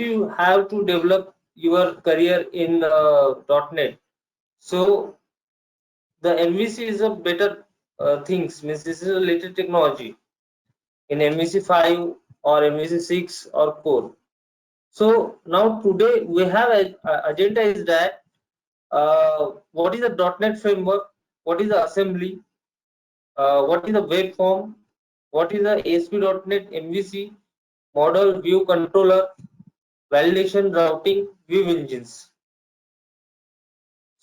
you have to develop your career in .NET, so the MVC is a better things. Means this is a latest technology in MVC 5 or MVC 6 or core. So now today we have a agenda is that what is the .NET framework, what is the assembly, what is the web form, what is the ASP.NET MVC, model, view, controller, validation, routing, view engines.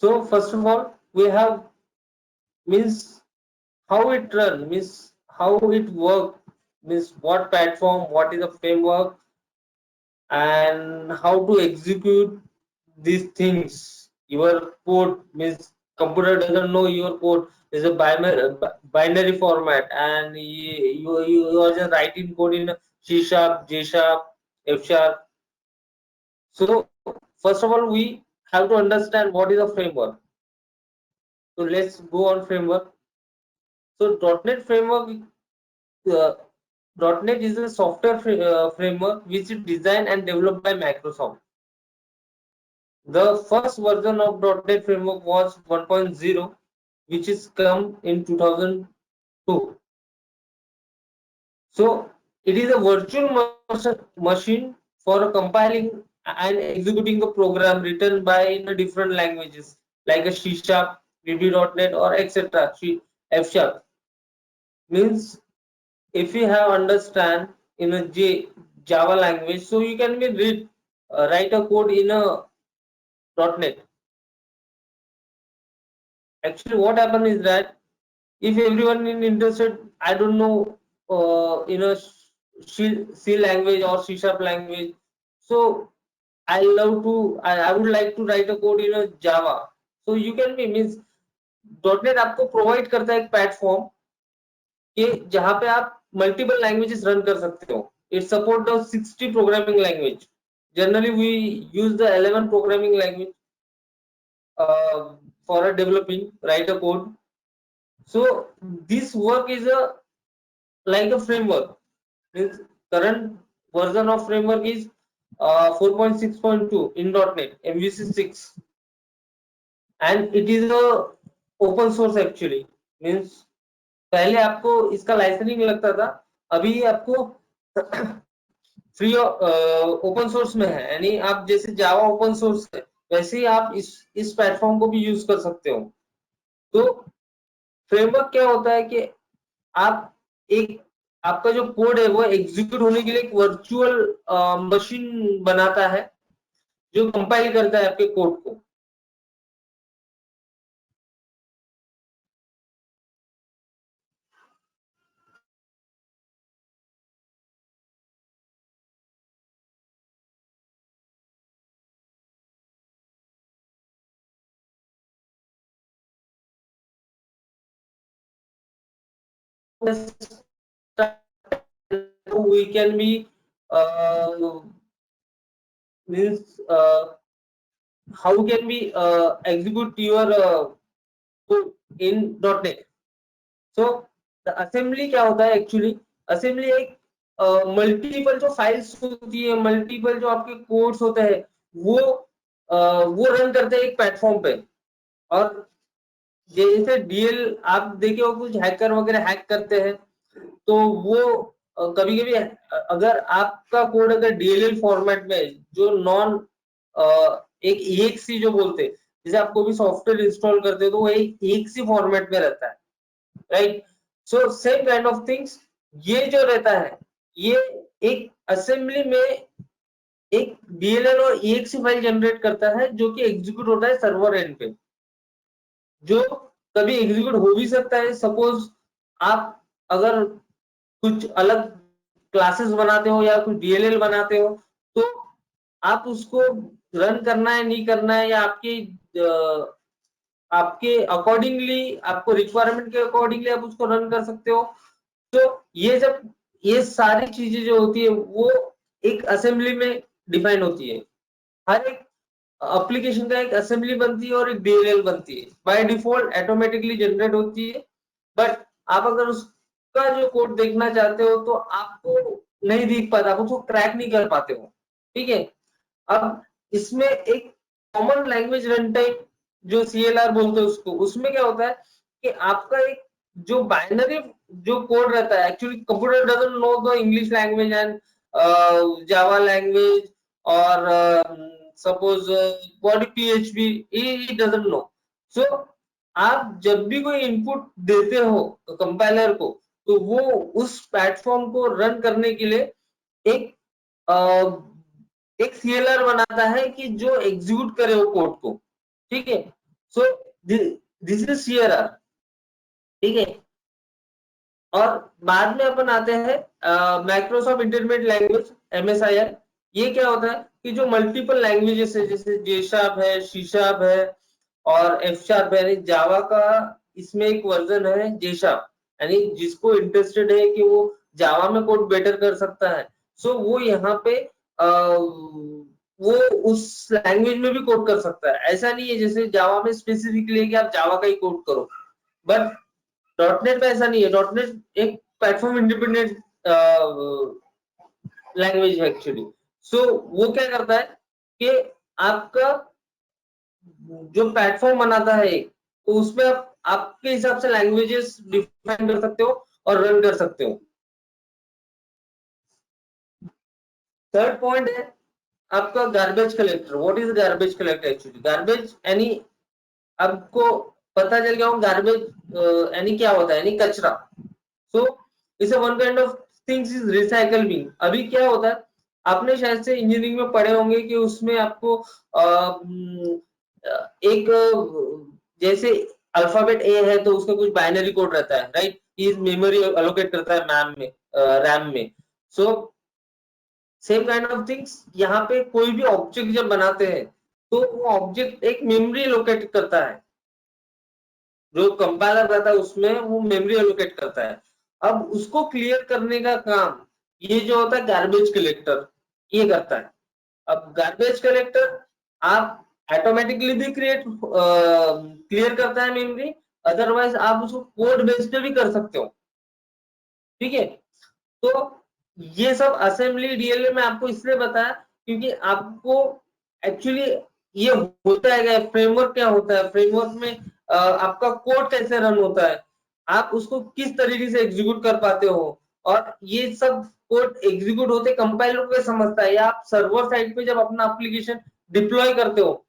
So first of all, we have means how it run, means how it work, means what platform, what is the framework, and how to execute these things. Your code means computer doesn't know your code is a binary format, and you are just writing code in C sharp, J sharp, F sharp. So first of all, we have to understand what is a framework. So let's go on framework. So .NET framework, uh, .NET is a software framework which is designed and developed by Microsoft. The first version of .NET framework was 1.0, which is come in 2002. So it is a virtual machine for compiling and executing a program written by in different languages like a C sharp, VB.NET or etc. F sharp. Means if you have understand in a Java language, so you can be write a code in a .NET. Actually, what happened is that if everyone is interested, I don't know, in a C language or C sharp language, so I would like to write a code in a Java. So you can be means .NET आपको provide करता है एक platform कि जहां पे आप multiple languages run कर सकते हो. It support the 60 programming language. Generally, we use the 11 programming language for a developing, write a code. So this work is a like a framework. Means current version of framework is 4.6.2 in .NET MVC 6, and it is a open source actually. Means पहले आपको इसका licensing लगता था, अभी आपको free open source में है. यानी आप जैसे जावा ओपन सोर्स है, वैसे ही आप इस प्लेटफॉर्म को भी यूज कर सकते हो. तो फ्रेमवर्क क्या होता है कि आप एक आपका जो कोड है वो एग्जीक्यूट होने के लिए एक वर्चुअल मशीन बनाता है जो कंपाइल करता है आपके कोड को. We can be means how can we execute your code in .NET. So the assembly क्या होता है actually? Assembly एक मल्टीपल जो फाइल्स होती है, मल्टीपल जो आपके कोड्स होते हैं, वो रन करते हैं एक प्लेटफॉर्म पे. और जैसे डीएल आप देखे हो, कुछ हैकर वगैरह हैक करते हैं, तो वो कभी कभी अगर आपका कोड अगर डीएलएल फॉर्मेट में जो नॉन एक EXE जो बोलते हैं, जैसे आप कोई भी सॉफ्टवेयर इंस्टॉल करते हो तो वो एक EXE फॉर्मेट में रहता है, right. So same kind of things ये जो रहता है, ये एक असेंबली में एक डीएलएल और EXE फाइल जनरेट करता है जो कि एग्जीक्यूट होता है सर्वर एंड पे, जो कभी एग्जीक्यूट हो भी सकता है. सपोज आप अगर कुछ अलग क्लासेस बनाते हो या कुछ डीएलएल बनाते हो, तो आप उसको रन करना है नहीं करना है, या आपके अकॉर्डिंगली, आपको रिक्वायरमेंट के अकॉर्डिंगली आप उसको रन कर सकते हो. तो ये सारी चीजें जो होती है वो एक असेंबली में डिफाइन होती है. हर एक एप्लीकेशन का एक असेंबली बनती है और एक डीएलएल बनती है, बाय डिफॉल्ट ऑटोमेटिकली जनरेट होती है. बट आप अगर उसका जो कोड देखना चाहते हो तो आपको नहीं दिख पाता, आप उसको क्रैक नहीं कर पाते हो. ठीक है. अब इसमें एक कॉमन लैंग्वेज रन टाइम जो CLR बोलते हैं उसको, उसमें क्या होता है कि आपका एक जो बाइनरी जो कोड रहता है, actually computer doesn't know the English language and Java language और suppose what PHP, he doesn't know. So आप जब भी कोई इनपुट देते हो कंपाइलर को, तो वो उस प्लेटफॉर्म को रन करने के लिए एक एक CLR बनाता है कि जो एग्जीक्यूट करे वो कोड को, ठीक है। सो दिस इज CLR, ठीक है। और बाद में अपन आते हैं माइक्रोसॉफ्ट इंटरमीडिएट लैंग्वेज MSIL। ये क्या होता है कि जो मल्टीपल लैंग्वेजेस है, जैसे J#, है C# है और F#, यानी जावा का इसमें एक वर्जन है J#, यानी जिसको इंटरेस्टेड है कि वो जावा में कोड बेटर कर सकता है, सो वो यहाँ पे वो उस लैंग्वेज में भी कोड कर सकता है। ऐसा नहीं है जैसे जावा में स्पेसिफिकली है कि आप जावा का ही कोड करो, बट डॉटनेट में ऐसा नहीं है। डॉटनेट एक प्लेटफॉर्म इंडिपेंडेंट लैंग्वेज है एक्चुअली। सो वो क्या करता है कि आपका जो प्लेटफॉर्म बनाता है, तो उसमें आप आपके हिसाब से लैंग्वेजेस डिफाइन कर सकते हो और रन कर सकते हो। थर्ड पॉइंट है आपका garbage collector. What is garbage collector? Actually garbage यानी आपको पता चल गया हो गार्बेज यानी क्या होता है, यानी कचरा। So it's one kind of things is recycling. अभी क्या होता है, आपने शायद से इंजीनियरिंग में पढ़े होंगे कि उसमें आपको एक जैसे अल्फाबेट ए है तो उसका कुछ बाइनरी कोड रहता है, राइट? इज मेमोरी अलोकेट करता है मैम में, रैम में। So same kind of things यहाँ पे कोई भी ऑब्जेक्ट जब बनाते हैं तो वो ऑब्जेक्ट एक मेमोरी लोकेट करता है। जो कंपाइलर रहता है उसमें वो मेमोरी एलोकेट करता है। अब उसको क्लियर करने का काम ये जो होता है गार्बेज कलेक्टर ये करता है। अब गार्बेज कलेक्टर आप ऑटोमेटिकली भी क्लियर करता है मेमोरी, अदरवाइज आप उसको कोड बेस्ड पे भी कर सकते हो, ठीक है। तो ये सब असेंबली DLL में आपको इसलिए बताया क्योंकि आपको एक्चुअली ये होता है फ्रेमवर्क क्या होता है, फ्रेमवर्क में आपका कोड कैसे रन होता है, आप उसको किस तरीके से एग्जीक्यूट कर पाते हो, और ये सब कोड एग्जीक्यूट होते कंपाइलर को समझता है, या आप सर्वर साइड पे जब अपना एप्लीकेशन डिप्लॉय करते हो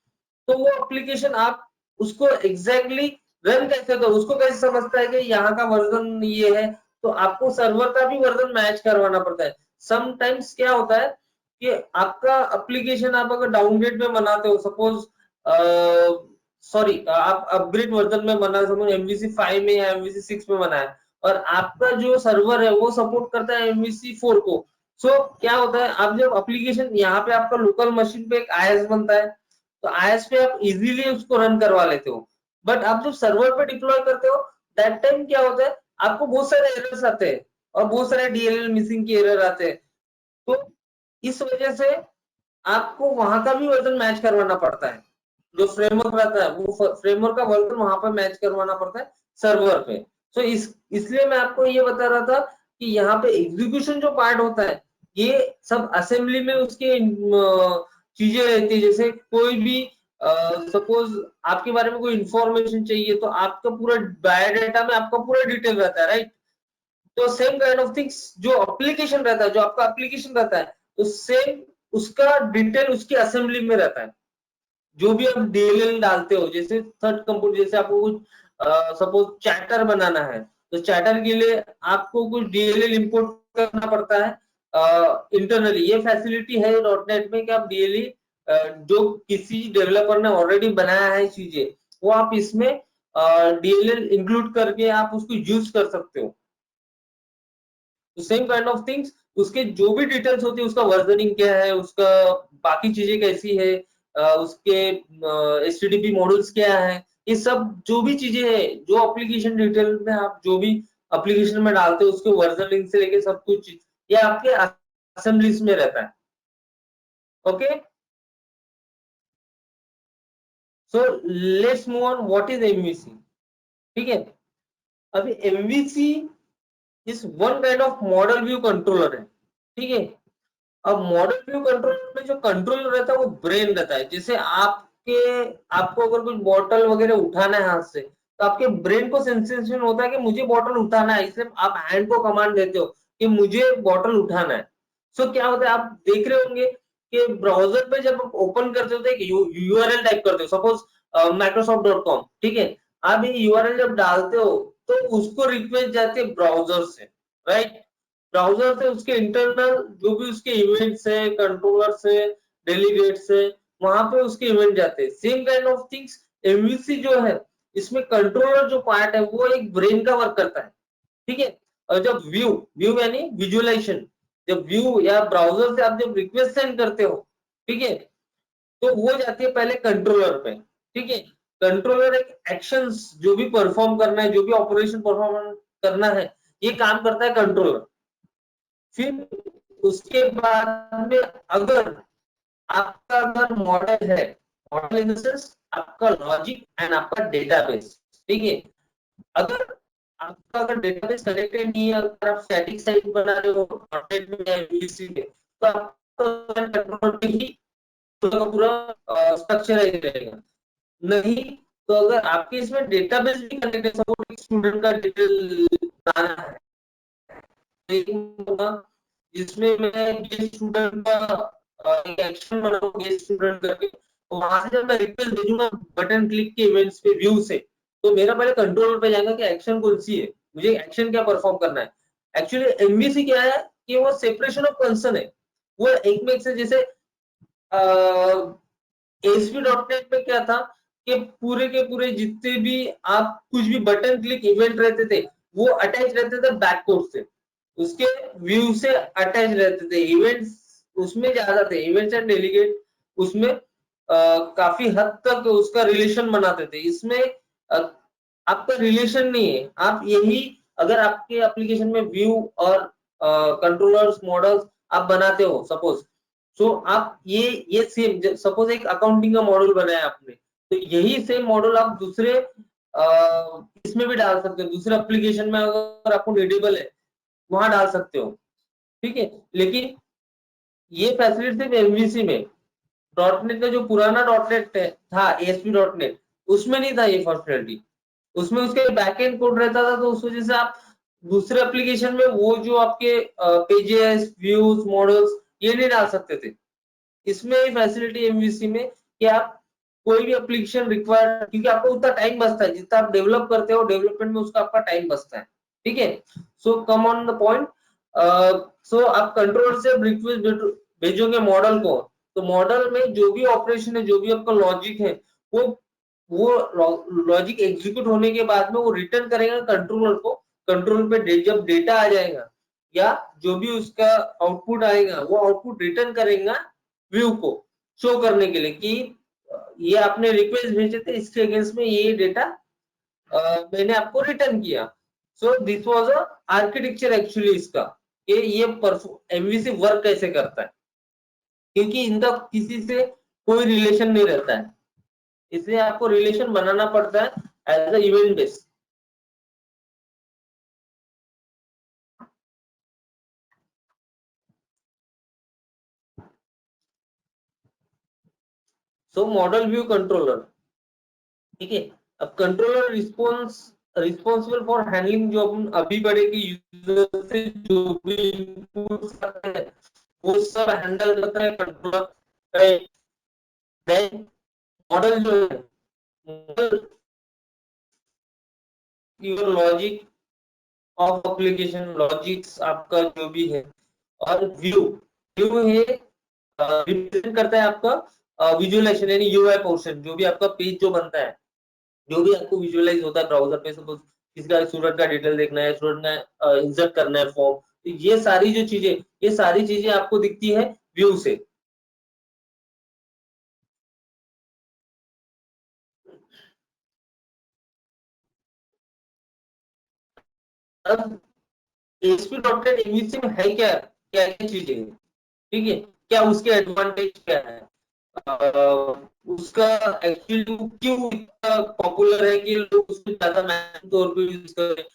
तो वो एप्लीकेशन आप उसको एग्जैक्टली रन कैसे दो, उसको कैसे समझता है कि यहाँ का वर्जन ये है, तो आपको सर्वर का भी वर्जन मैच करवाना पड़ता है। समटाइम्स क्या होता है कि आपका एप्लीकेशन आप अगर डाउनग्रेड में बनाते हो, सपोज सॉरी आप अपग्रेड वर्जन में बना, सपोज MVC 5 में या MVC 6 में बना है, और आपका जो सर्वर है वो सपोर्ट करता है MVC 4 को। सो क्या होता है, आप जब एप्लीकेशन यहाँ पे आपका लोकल मशीन पे एक IS बनता है, तो IS पे आप इजीली उसको रन करवा लेते हो। बट आप जब सर्वर पे डिप्लॉय करते हो दैट टाइम क्या होता है, आपको बहुत सारे एरर्स आते हैं और बहुत सारे DLL मिसिंग के एरर आते हैं। तो इस वजह से आपको वहां का भी वर्जन मैच करवाना पड़ता है। जो फ्रेमवर्क रहता है वो फ्रेमवर्क का वर्जन वहां पर मैच करवाना पड़ता है सर्वर पे। तो इसलिए मैं आपको ये बता रहा था कि यहाँ पे एग्जीक्यूशन जो पार्ट होता है ये सब असेंबली में उसके चीजें रहती है। जैसे कोई भी सपोज आपके बारे में कोई इंफॉर्मेशन चाहिए तो आपका पूरा बायोडाटा में आपका पूरा डिटेल रहता है, राइट? तो सेम काइंड ऑफ थिंग्स जो एप्लीकेशन रहता है, जो आपका एप्लीकेशन रहता है, तो सेम उसका डिटेल उसकी असेंबली में रहता है। जो भी आप DLL डालते हो, जैसे थर्ड कंप्यूटर, जैसे आपको कुछ सपोज चैटर बनाना है, तो चैटर के लिए आपको कुछ DLL इंपोर्ट करना पड़ता है इंटरनली। ये फैसिलिटी है डॉटनेट में कि आप DLL जो किसी डेवलपर ने ऑलरेडी बनाया है चीजें, वो आप इसमें DLL इंक्लूड करके आप उसको यूज कर सकते हो। तो सेम काइंड ऑफ थिंग्स उसके जो भी डिटेल्स होती है, उसका वर्जनिंग क्या है, उसका बाकी चीजें कैसी है, उसके HTTP मॉड्यूल्स क्या है, ये सब जो भी चीजें है, जो एप्लीकेशन डिटेल में आप जो भी एप्लीकेशन में डालते हो उसके वर्जन लिंक से लेके सब कुछ ये आपके असेंबलीज में रहता है। Okay, so let's move on. What is MVC? ठीक है, अभी MVC is one kind of model view controller है, ठीक है। अब मॉडल व्यू कंट्रोलर में जो कंट्रोलर रहता है वो ब्रेन रहता है। जैसे आपको अगर कुछ बॉटल वगैरह उठाना है हाथ से, तो आपके ब्रेन को सेंसेशन होता है कि मुझे बॉटल उठाना है, इसलिए आप हैंड को कमांड देते हो कि मुझे बॉटल उठाना है। सो क्या होता है, आप देख रहे होंगे कि ब्राउजर पे जब आप ओपन करते हो तो एक यूआरएल टाइप करते हो, सपोज microsoft.com, ठीक है। आप ये यूआरएल जब डालते हो तो उसको रिक्वेस्ट जाती है ब्राउजर से, राइट। ब्राउजर से उसके इंटरनल जो भी उसके इवेंट्स है, कंट्रोलर से, डेलीगेट से, वहां पे उसके इवेंट जाते हैं। Same kind of things MVC जो है, इसमें कंट्रोलर जो पार्ट है वो एक ब्रेन का वर्क करता है, ठीक है। और जब व्यू व्यू यानी विजुअलाइजेशन, जब व्यू या ब्राउजर से आप जब रिक्वेस्ट सेंड करते हो, ठीक है, तो वो जाती है पहले कंट्रोलर पे, ठीक है। कंट्रोलर एक एक्शंस जो भी परफॉर्म करना है, जो भी ऑपरेशन परफॉर्म करना है, ये काम करता है कंट्रोलर। फिर उसके बाद में अगर आपका अगर मॉडल है, मॉडल इन द सेंस आपका लॉजिक एंड आपका डेटाबेस, ठीक है। अगर आपका अगर डेटाबेस कनेक्टेड नहीं है, अगर आप स्टैटिक साइट बना रहे हो डॉटनेट में या वीसी में, तो आपका कंट्रोलर पे ही पूरा का पूरा स्ट्रक्चर रहेगा। नहीं तो अगर आपके इसमें डेटाबेस भी कनेक्ट है, सपोज एक स्टूडेंट का डिटेल डालना है, जिसमें मैं गेस्ट स्टूडेंट का एक एक्शन बनाऊंगा गेस्ट स्टूडेंट करके, तो वहां से जब मैं रिक्वेस्ट भेजूंगा बटन क्लिक के इवेंट्स पे व्यू से, तो मेरा पहले कंट्रोलर पे जाएगा कि एक्शन कौन सी है, मुझे एक्शन क्या परफॉर्म करना है। एक्चुअली एमवीसी क्या है कि वो सेपरेशन ऑफ कंसर्न है, वो एक में एक से, जैसे एएसपी डॉट नेट में क्या था कि पूरे के पूरे जितने भी आप कुछ भी बटन क्लिक इवेंट रहते थे, वो अटैच रहते थे बैककोड से, उसके व्यू से अटैच रहते थे। इवेंट्स उसमें ज्यादा थे, इवेंट्स एंड डेलीगेट उसमें काफी हद तक उसका रिलेशन बनाते थे। इसमें आपका रिलेशन नहीं है, आप यही अगर आपके एप्लीकेशन में व्यू और कंट्रोलर्स मॉडल्स आप बनाते हो सपोज, तो आप ये सेम सपोज एक अकाउंटिंग का मॉडल बनाया आपने, तो यही सेम मॉडल आप दूसरे इसमें भी डाल सकते हो, दूसरे एप्लीकेशन में अगर आपको नीडेबल है वहां डाल सकते हो, ठीक है। लेकिन ये फैसिलिटी सिर्फ एमवीसी में, डॉटनेट का जो पुराना डॉटनेट था एएसपी डॉटनेट, उसमें नहीं था ये फंक्शनलिटी। उसमें उसके बैकएंड कोड रहता था, तो उस वजह से आप दूसरे एप्लीकेशन में वो जो आपके पेजेस व्यूज मॉडल्स ये नहीं डाल सकते थे। इसमें फैसिलिटी एमवीसी में कि आप कोई भी एप्लीकेशन रिक्वायर्ड, क्योंकि आपको उतना टाइम बचता है जितना आप डेवलप करते हो, डेवलपमेंट में उसका आपका टाइम बचता है, ठीक है। सो कम ऑन द पॉइंट, सो आप कंट्रोल से रिक्वेस्ट भेजोगे मॉडल को, तो मॉडल में जो भी ऑपरेशन है, जो भी आपका लॉजिक है, वो वो लॉजिक एग्जीक्यूट होने के बाद में वो रिटर्न करेगा कंट्रोलर को। कंट्रोल पे जब डेटा आ जाएगा या जो भी उसका आउटपुट आएगा, वो आउटपुट रिटर्न करेगा व्यू को शो करने के लिए कि ये आपने रिक्वेस्ट भेजे थे, इसके अगेंस्ट में ये डेटा मैंने आपको रिटर्न किया। So this was a architecture actually इसका, कि ये एमवीसी वर्क कैसे करता है, क्योंकि इनका किसी से कोई रिलेशन नहीं रहता है, इसलिए आपको रिलेशन बनाना पड़ता है as a event based. So model view controller, ठीक है। अब कंट्रोलर रिस्पॉन्सिबल फॉर हैंडलिंग, जो अपन अभी बढ़े कि यूजर से जो भी इनपुट आते हैं वो सब हैंडल करता है कंट्रोलर। देन मॉडल जो है, model your logic of application, logics आपका जो भी है। और व्यू व्यू है रिप्रेजेंट करता है आपका विजुअलाइजेशन यानी यूआई पोर्शन, जो भी आपका पेज जो बनता है, जो भी आपको विजुअलाइज होता है ब्राउजर पे, सपोज किसी का स्टूडेंट का डिटेल देखना है, स्टूडेंट का इंसर्ट करना है फॉर्म, तो ये सारी जो चीजें, ये सारी चीजें आपको दिखती है व्यू से। अब एएसपी डॉट नेट इंग्लिश में है क्या, क्या क्या चीजें, ठीक है, क्या उसके एडवांटेज क्या है, उसका एक्चुअली क्यों इतना पॉपुलर है कि लोग उसको ज्यादा मैक्सिमम तौर पे यूज कर रहे हैं,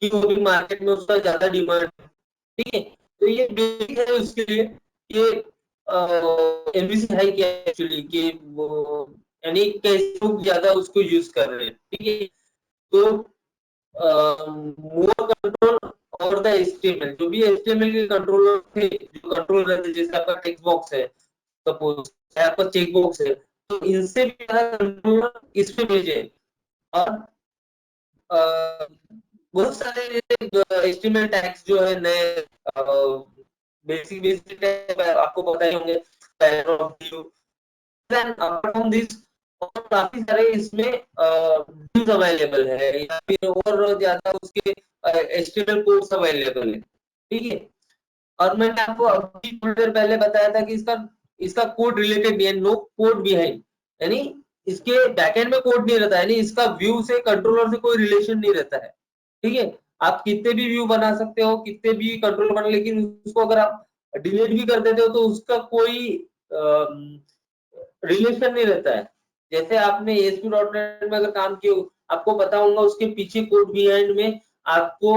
क्यों भी मार्केट में उसका ज्यादा डिमांड है, ठीक है। तो ये बेसिक है उसके लिए। ये एमवीसी है क्या एक्चुअली, कि वो यानी कैसे लोग ज्यादा उसको यूज कर रहे हैं, ठीक है। तो मोर कंट्रोल और द एचटीएमएल, जो भी एचटीएमएल के कंट्रोलर थे, जो कंट्रोल रहते, जैसे आपका टेक्स्ट बॉक्स है, सपोज आपका चेक बॉक्स है, तो इनसे भी ज्यादा कंट्रोलर इसमें भेजे। और बहुत सारे एचटीएमएल टैग्स जो है नए, बेसिक बेसिक टैग आपको पता ही होंगे, देन अपार्ट फ्रॉम दिस और काफी सारे इसमें व्यूज अवेलेबल है, या फिर और ज्यादा उसके एचटीएमएल कोड्स अवेलेबल है, ठीक है। और मैंने आपको अभी थोड़ी देर पहले बताया था कि इसका इसका कोड रिलेटेड नहीं है, नो कोड बिहाइंड, यानी इसके बैकएंड में कोड नहीं रहता है, यानी इसका व्यू से कंट्रोलर से कोई रिलेशन नहीं रहता है, ठीक है। आप कितने भी व्यू बना सकते हो, कितने भी कंट्रोलर बना, लेकिन उसको अगर आप डिलीट भी कर देते हो तो उसका कोई रिलेशन नहीं रहता है। जैसे आपने एएसपी डॉट नेट में अगर काम किया, आपको पता होगा उसके पीछे कोड बिहाइंड में आपको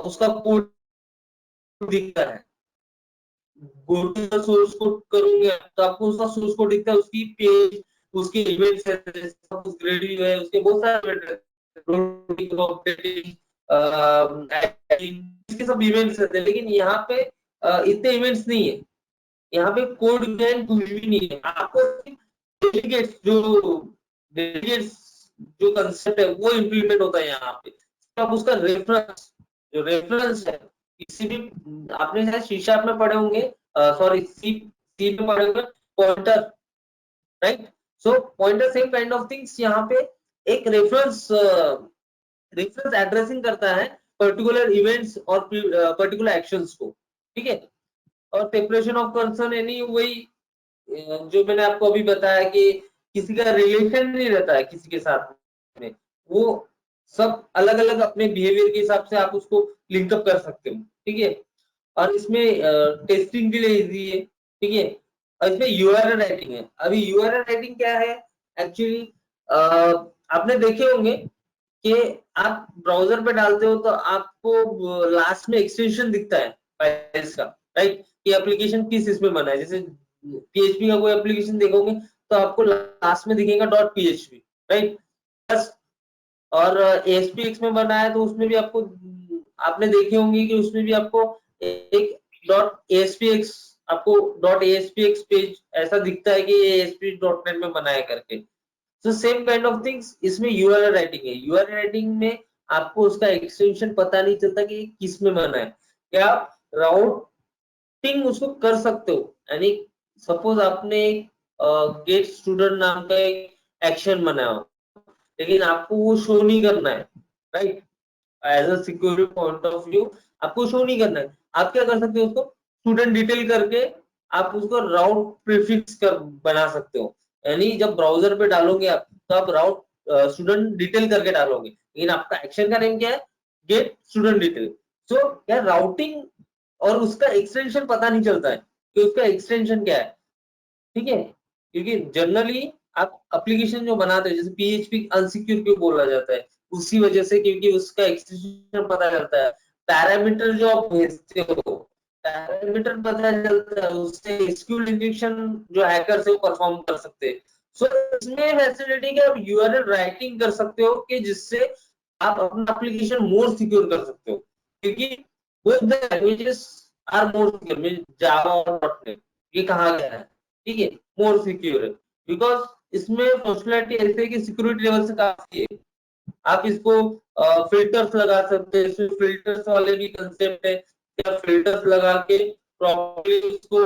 उसका कोड दिखता है। Go to the source code करूंगे तो आपको उसका सोर्स कोड दिखता है, उसकी पेज, उसकी इवेंट्स है, ग्रेड है, उसके बहुत सारे इसके सब इवेंट्स रहते हैं, लेकिन यहाँ पे इतने इवेंट्स नहीं है। यहाँ पे कोड बिहाइंड कुछ भी नहीं है, आपको डेलीगेट्स जो कंसेप्ट है वो इम्प्लीमेंट होता है यहाँ पे। तो अब उसका रेफरेंस, जो रेफरेंस है, किसी भी, आपने शायद सी शार्प में पढ़े होंगे, सॉरी सी सी में पढ़े होंगे, pointer, right. So pointer same kind of things, यहाँ पे एक रेफरेंस रेफरेंस एड्रेसिंग करता है पर्टिकुलर इवेंट्स और पर्टिकुलर एक्शंस को, ठीक है। और सेपरेशन ऑफ कंसर्न यानी वही जो मैंने आपको अभी बताया कि किसी का रिलेशन नहीं रहता है किसी के साथ में, वो सब अलग अलग अपने बिहेवियर के हिसाब से आप उसको लिंकअप कर सकते हो, ठीक है। और इसमें टेस्टिंग के लिए इजी है, ठीक है। और इसमें यूआरएल राइटिंग है। अभी यूआरएल राइटिंग क्या है एक्चुअली, आपने देखे होंगे कि आप ब्राउजर पे डालते हो तो आपको लास्ट में एक्सटेंशन दिखता है फाइल्स का, राइट, कि एप्लीकेशन किस इसमें बना है। जैसे पीएचपी का कोई एप्लीकेशन देखोगे तो आपको लास्ट में दिखेगा डॉट पीएचपी, राइट, बस। और एएसपीएक्स में बना है तो उसमें भी आपको, आपने देखे होंगे कि उसमें भी आपको एक डॉट एएसपीएक्स, आपको डॉट एएसपीएक्स पेज ऐसा दिखता है कि एएसपी डॉट नेट में बना है करके। तो सेम काइंड ऑफ थिंग्स इसमें यूआरएल राइटिंग है। यूआरएल राइटिंग में आपको उसका एक्सटेंशन पता नहीं चलता कि किस में बना है, क्या आप राउटिंग उसको कर सकते हो। यानी सपोज आपने गेट स्टूडेंट नाम का एक एक्शन बनाया हो, लेकिन आपको वो शो नहीं करना है, right, as a security point of view आपको शो नहीं करना है। आप क्या कर सकते हो, उसको स्टूडेंट डिटेल करके आप उसको राउट प्रीफिक्स कर बना सकते हो। यानी जब ब्राउजर पे डालोगे आप, तो आप राउट स्टूडेंट डिटेल करके डालोगे, लेकिन आपका एक्शन का नेम क्या है, गेट स्टूडेंट डिटेल। सो क्या राउटिंग और उसका एक्सटेंशन पता नहीं चलता है कि उसका एक्सटेंशन क्या है, ठीक है। क्योंकि जनरली आप एप्लीकेशन जो बनाते हो, जैसे पीएचपी अनसिक्योर क्यों बोला जाता है, उसी वजह से, क्योंकि उसका एक्सटेंशन पता चलता है। पैरामीटर जो आप भेजते हो, पैरामीटर पता चलता है, उससे एसक्यूएल इंजेक्शन जो हैकर से वो परफॉर्म कर सकते हैं। सो इसमें फैसिलिटी कि आप यूआरएल राइटिंग कर सकते हो कि जिससे आप अपना एप्लीकेशन मोर सिक्योर कर सकते हो, क्योंकि both the languages are more secure, Java और डॉट नेट, ये कहा गया है, ठीक है, मोर सिक्योर है। बिकॉज इसमें फंक्शनलिटी ऐसे है कि सिक्योरिटी लेवल से काफी है। आप इसको फिल्टर्स लगा सकते हैं, इसमें फिल्टर्स वाले भी कंसेप्ट है, या फिल्टर्स लगा के प्रॉपर्ली उसको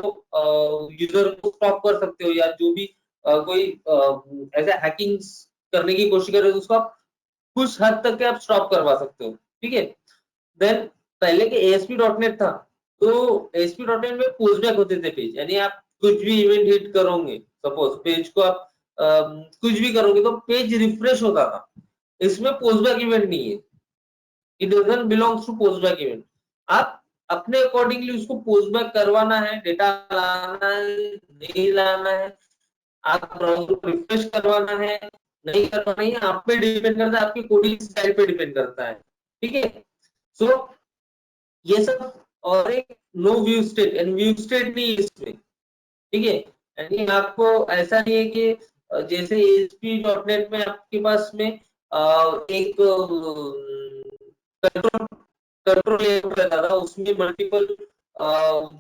यूजर को स्टॉप कर सकते हो, या जो भी कोई ऐसे हैकिंग करने की कोशिश करे तो उसको आप कुछ हद तक के आप स्टॉप करवा सकते हो, ठीक है। देन पहले के एएसपी डॉट नेट था, तो एएसपी डॉट नेट में पुशबैक होते थे पेज, यानी आप कुछ भी इवेंट हिट करोगे, सपोज पेज को आप कुछ भी करोगे तो पेज रिफ्रेश होता था। इसमें पोस्टबैक इवेंट नहीं है, it doesn't belongs to postback event. आप अपने अकॉर्डिंगली उसको पोस्टबैक करवाना है, डेटा लाना है, नहीं लाना है, आप ब्राउजर को रिफ्रेश करवाना है, नहीं करवाना है, आप पे डिपेंड करता है, आपकी कोडिंग स्टाइल पे डिपेंड करता है, ठीक है। सो ये सब और एक no view state, and view state नहीं है इसमें, ठीक है। यानी आपको ऐसा नहीं है कि जैसे ASP.NET में आपके पास में एक कंट्रोल कंट्रोल रहता था, उसमें मल्टीपल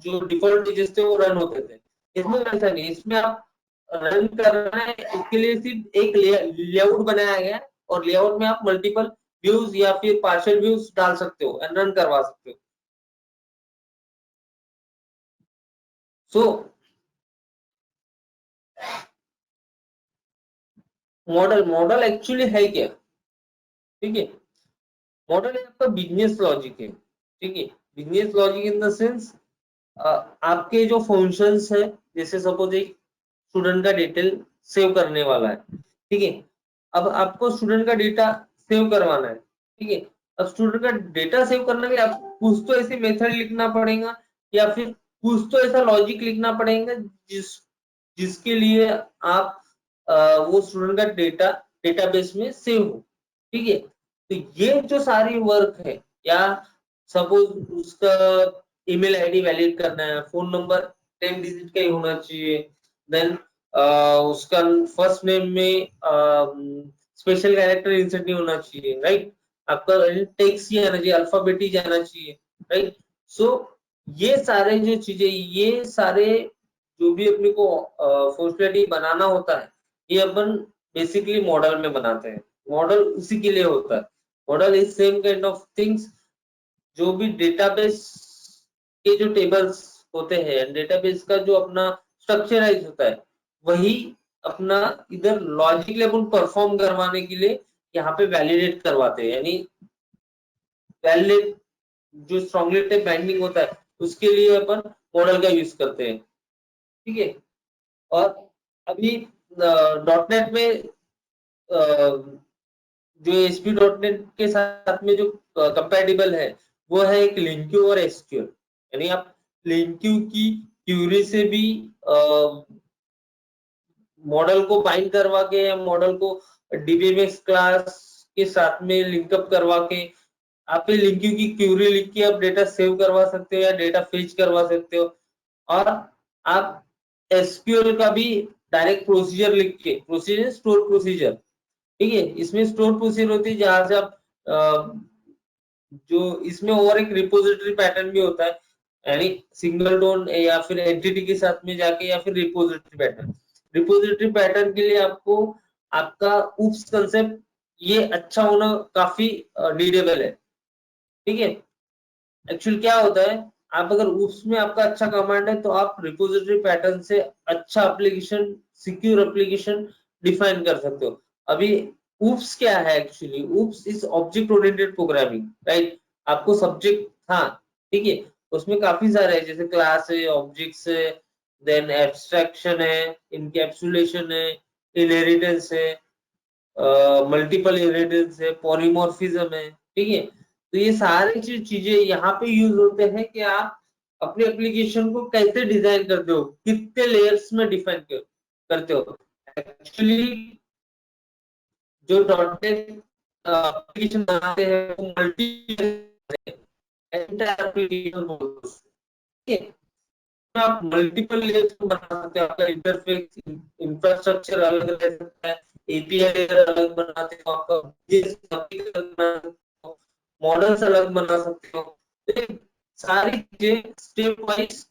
जो डिफॉल्ट चीजेस थे वो रन होते थे। इसमें ऐसा नहीं, इसमें आप रन कर रहे हैं, इसके लिए सिर्फ एक लेआउट बनाया गया है, और लेआउट में आप मल्टीपल व्यूज या फिर पार्शियल व्यूज डाल सकते हो एंड रन करवा सकते हो। सो मॉडल मॉडल एक्चुअली है क्या, ठीक है। मॉडल आपका बिजनेस लॉजिक है, ठीक है। Business logic in the sense आपके जो फंक्शंस है, जैसे सपोज एक स्टूडेंट का डिटेल सेव करने वाला है, ठीक है। अब आपको स्टूडेंट का डेटा सेव करवाना है, ठीक है। अब स्टूडेंट का डेटा सेव करने के लिए आपको कुछ तो ऐसे मेथड लिखना पड़ेगा, या फिर कुछ तो ऐसा लॉजिक लिखना पड़ेगा जिसके लिए आप वो स्टूडेंट का डेटा डेटाबेस में सेव हो, ठीक है। तो ये जो सारी वर्क है, या सपोज उसका ईमेल आईडी वैलिड करना है, फोन नंबर 10 डिजिट का ही होना चाहिए, देन उसका फर्स्ट नेम में स्पेशल कैरेक्टर इंसर्ट नहीं होना चाहिए, राइट। आपका टेक्स्ट ही आना चाहिए, अल्फाबेट ही जाना चाहिए, राइट। सो ये सारे जो चीजें, ये सारे जो भी अपने को फंक्शनलिटी बनाना होता है, ये अपन बेसिकली मॉडल में बनाते हैं। मॉडल उसी के लिए होता है। Model is same kind of things, जो भी डेटाबेस के जो टेबल्स होते हैं, डेटाबेस का जो अपना स्ट्रक्चराइज होता है, वही अपना इधर लॉजिकली अपन परफॉर्म करवाने के लिए यहाँ पे वैलिडेट करवाते हैं। यानी वैलिडेट जो स्ट्रॉन्गली टाइप बाइंडिंग होता है, उसके लिए अपन मॉडल का यूज करते हैं, ठीक है। और अभी डॉटनेट में जो ASP.NET के साथ में जो कंपैटिबल है, वो है एक लिंक्यू और एसक्यूएल। यानी आप लिंक्यू की क्यूरी से भी मॉडल को बाइंड करवा के, या मॉडल को DBMS क्लास के साथ में लिंकअप करवा के, आप लिंक्यू की क्यूरी लिख के आप डेटा सेव करवा सकते हो या डेटा फेच करवा सकते हो। और आप एसक्यूएल का भी डायरेक्ट प्रोसीजर लिख के, प्रोसीजर स्टोर प्रोसीजर, ठीक है। इसमें स्टोर प्रोसीजर होती है जहां से आप जो इसमें और एक रिपोजिटरी पैटर्न भी होता है, यानी सिंगल डोन या फिर एंटिटी के साथ में जाके, या फिर रिपोजिटरी पैटर्न। रिपोजिटरी पैटर्न के लिए आपको आपका उप्स कंसेप्ट ये अच्छा होना काफी नीडेबल है, ठीक है। एक्चुअली क्या होता है, आप अगर उसमें आपका अच्छा कमांड है, तो आप रिपोजिटरी पैटर्न से अच्छा एप्लीकेशन, सिक्योर एप्लीकेशन डिफाइन कर सकते हो। अभी ऊप्स क्या है, actually oops is object oriented programming, right. आपको सब्जेक्ट, हाँ, ठीक है। उसमें काफी सारे है, जैसे क्लास है, ऑब्जेक्ट्स है, देन एब्स्ट्रैक्शन है, इनकैप्सुलेशन है, इनहेरिटेंस है, मल्टीपल इनहेरिटेंस है, पॉलीमॉर्फिज्म है, ठीक है। तो ये सारी चीजें यहाँ पे यूज होते हैं कि आप अपने एप्लीकेशन को कैसे डिजाइन करते हो, कितने लेयर्स में डिफाइन करते हो। एक्चुअली जो डॉटनेट एप्लीकेशन बनाते हैं वो मल्टी एंटायर एप्लीकेशन बोलते हैं, ठीक है। आप मल्टीपल लेयर्स में बना सकते हो, आपका इंटरफेस इंफ्रास्ट्रक्चर अलग रह सकता है, एपीआई लेयर अलग बनाते हो, आपका मॉडल्स अलग बना सकते हो। तो ये सारी चीजें स्टेप वाइज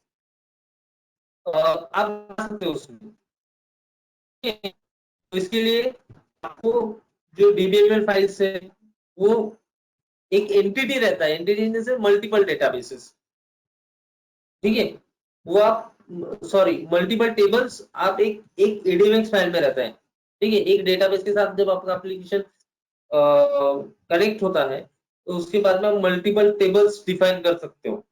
आप बना सकते हो उसमें, ठीक है? तो इसके लिए आपको जो डीबीएमएल फाइल्स है, वो एक एंटिटी रहता है, एंटिटी जैसे मल्टीपल डेटाबेसेस, ठीक है। वो आप सॉरी मल्टीपल टेबल्स आप एक एक एडीएमएक्स फाइल में रहता है, ठीक है। एक डेटाबेस के साथ जब आपका एप्लीकेशन कनेक्ट होता है, तो उसके बाद में आप मल्टीपल टेबल्स डिफाइन कर सकते हो।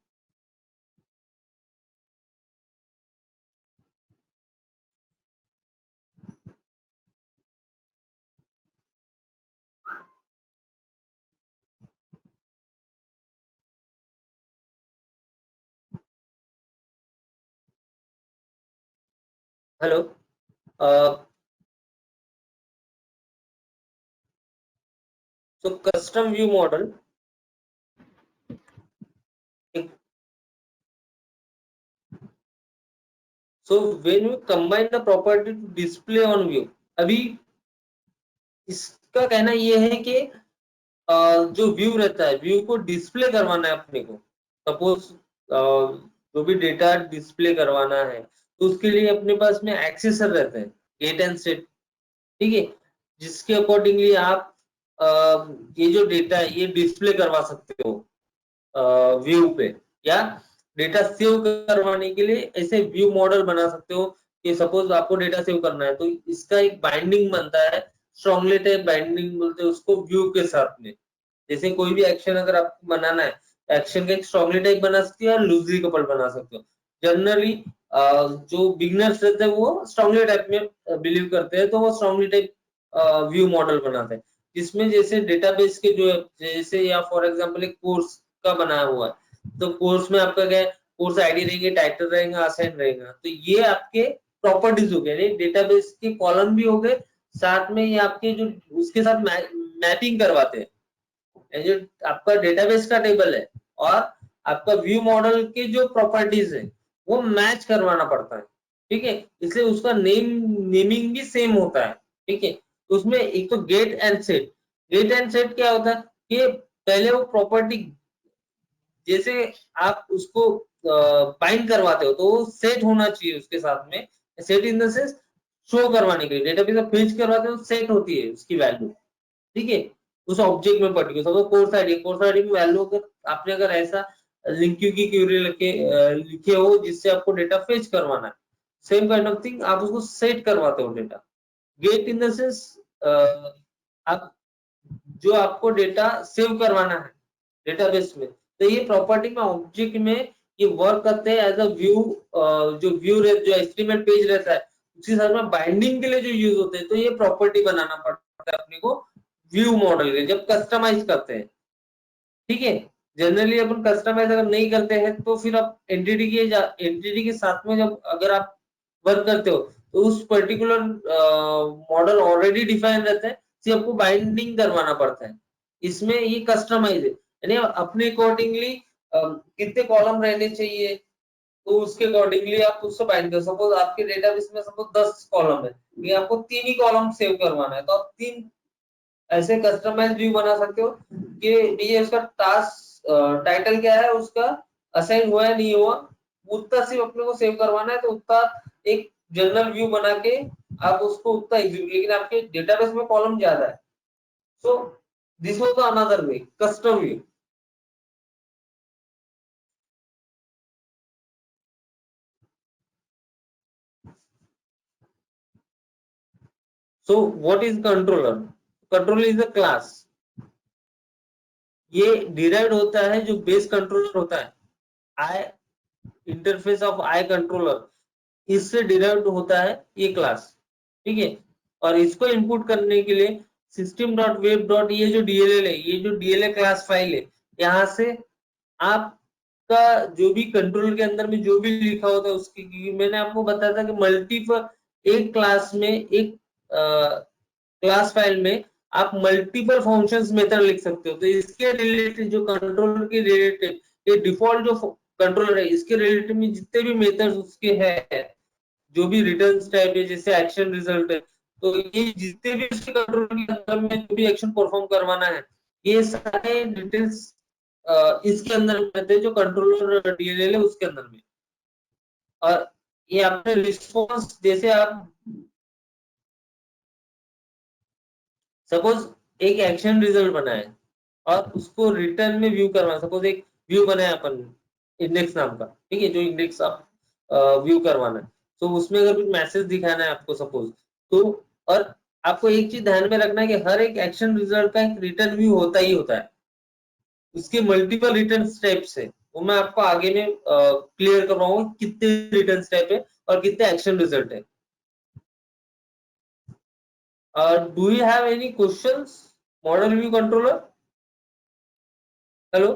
Hello. So custom view model, So when you combine the property to display on view, अभी इसका कहना ये है कि जो व्यू रहता है, व्यू को डिस्प्ले करवाना है अपने को। सपोज जो भी डेटा डिस्प्ले करवाना है तो उसके लिए अपने पास में एक्सेसर रहते हैं, गेट एंड सेट, ठीक है, जिसके अकॉर्डिंगली आप ये जो डेटा है ये डिस्प्ले करवा सकते हो व्यू पे, या डेटा सेव करवाने के लिए ऐसे व्यू मॉडल बना सकते हो कि सपोज आपको डेटा सेव करना है तो इसका एक बाइंडिंग बनता है, स्ट्रॉन्गली टाइप बाइंडिंग बोलते हैं उसको व्यू के साथ में। जैसे कोई भी एक्शन अगर आपको बनाना है, एक्शन का एक स्ट्रॉन्गली टाइप बना सकते हो या लूजली कपल बना सकते हो। जनरली जो बिगनर्स रहते हैं वो स्ट्रॉन्गली टाइप में बिलीव करते हैं, तो वो स्ट्रॉन्गली टाइप व्यू मॉडल बनाते हैं, जिसमें जैसे डेटाबेस के जो जैसे, या फॉर एग्जांपल एक कोर्स का बनाया हुआ है, तो कोर्स में आपका क्या है, कोर्स आईडी रहेंगे, टाइटल रहेगा, असाइन रहेगा, तो ये आपके प्रॉपर्टीज हो गए, डेटाबेस के कॉलम भी हो गए, साथ में ये आपके जो उसके साथ मैपिंग करवाते हैं, जो आपका डेटाबेस का टेबल है और आपका व्यू मॉडल के जो प्रॉपर्टीज है वो मैच करवाना पड़ता है, ठीक है, इसलिए उसका नेमिंग भी सेम होता है, ठीक है। तो उसमें एक तो get and set, get and set क्या होता है कि पहले वो प्रॉपर्टी जैसे आप उसको बाइंड करवाते हो तो वो सेट होना चाहिए उसके साथ में, set in the sense show करवाने के लिए, डेटाबेस में फेच करवाते हो सेट होती है उसकी वैल्यू, ठीक है, उस ऑब्जेक्ट में पर्टिकुलर सपोज कोर्स आईडी में वैल्यू अगर आपने अगर ऐसा लिंक की क्वेरी लिखे हो जिससे आपको डेटा फेच करवाना है, सेम काइंड ऑफ थिंग आप उसको सेट करवाते हो data. Get in the sense आप जो आपको डेटा सेव करवाना है डेटाबेस में, तो ये प्रॉपर्टी में ऑब्जेक्ट में ये वर्क करते हैं एज अ व्यू, जो व्यू जो एस्टीमेट पेज रहता है उसके साथ में बाइंडिंग के लिए जो यूज होते हैं, तो ये प्रॉपर्टी बनाना पड़ता है अपने को व्यू मॉडल के जब कस्टमाइज करते हैं, ठीक है। जनरली अपन कस्टमाइज अगर नहीं करते हैं तो फिर आप एंटिटी के साथ में जब अगर आप वर्क करते हो तो उस पर्टिकुलर मॉडल ऑलरेडी डिफाइन रहता है, सिर्फ आपको बाइंडिंग करवाना पड़ता है, इसमें ये कस्टमाइज है, यानी अपने अकॉर्डिंगली कितने कॉलम रहने चाहिए तो उसके अकॉर्डिंगली आप उसको बाइंड कर, सपोज आपके डेटाबेस में सपोज 10 कॉलम है, ये आपको 3 ही कॉलम सेव करवाना है, तो आप 3 ऐसे कस्टमाइज व्यू बना सकते हो कि ये उसका टास्क टाइटल क्या है, उसका असाइन हुआ है नहीं हुआ, उतना सिर्फ अपने को सेव करवाना है, तो उतना एक जनरल व्यू बना के आप उसको उतना एग्जीक्यूट, लेकिन आपके डेटाबेस में कॉलम ज्यादा है, so this was the another way custom view. So what is controller? Controller is a class, ये डिराइव्ड होता है जो बेस कंट्रोलर होता है, आई इंटरफेस ऑफ आई कंट्रोलर, इससे डिराइव्ड होता है ये क्लास, ठीक है। और इसको इंपुट करने के लिए सिस्टम डॉट वेब डॉट ये जो डीएलएल है, ये जो डीएलएल क्लास फाइल है, यहाँ से आपका जो भी कंट्रोलर के अंदर में जो भी लिखा होता है उसकी, क्योंकि मैंने आपको बताया था कि मल्टीपल एक क्लास में एक क्लास फाइल में आप मल्टीपल फंक्शंस मेथड लिख सकते हो, तो इसके रिलेटेड जो कंट्रोलर के रिलेटेड ये डिफॉल्ट जो कंट्रोलर है इसके रिलेटेड में जितने भी मेथड्स उसके हैं, जो भी रिटर्न टाइप है जैसे एक्शन रिजल्ट है, तो ये जितने भी उसके कंट्रोल के अंदर में जो भी एक्शन परफॉर्म करवाना है ये सारे डिटेल्स इसके अंदर में थे जो कंट्रोलर डीएलएल है उसके अंदर में। और ये आपने रिस्पॉन्स जैसे आप सपोज एक एक्शन रिजल्ट बनाए और उसको रिटर्न में व्यू करना, सपोज एक व्यू बनाया अपन इंडेक्स नाम का, ठीक है, जो इंडेक्स आप व्यू करवाना है, तो उसमें अगर कुछ मैसेज दिखाना है आपको सपोज, तो और आपको एक चीज ध्यान में रखना है कि हर एक एक्शन रिजल्ट का एक रिटर्न व्यू होता ही होता है, उसके मल्टीपल रिटर्न स्टेप्स है, वो मैं आपको आगे में क्लियर करवाऊंगा कितने रिटर्न स्टेप है और कितने एक्शन रिजल्ट है। Do you have any questions model view controller? Hello?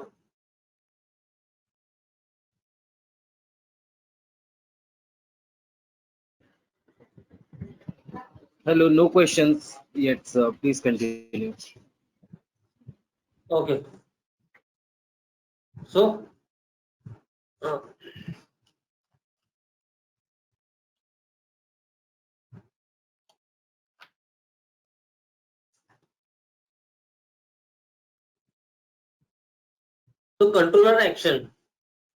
Hello, no questions yet, sir. Please continue. Okay, so तो कंट्रोलर एक्शन,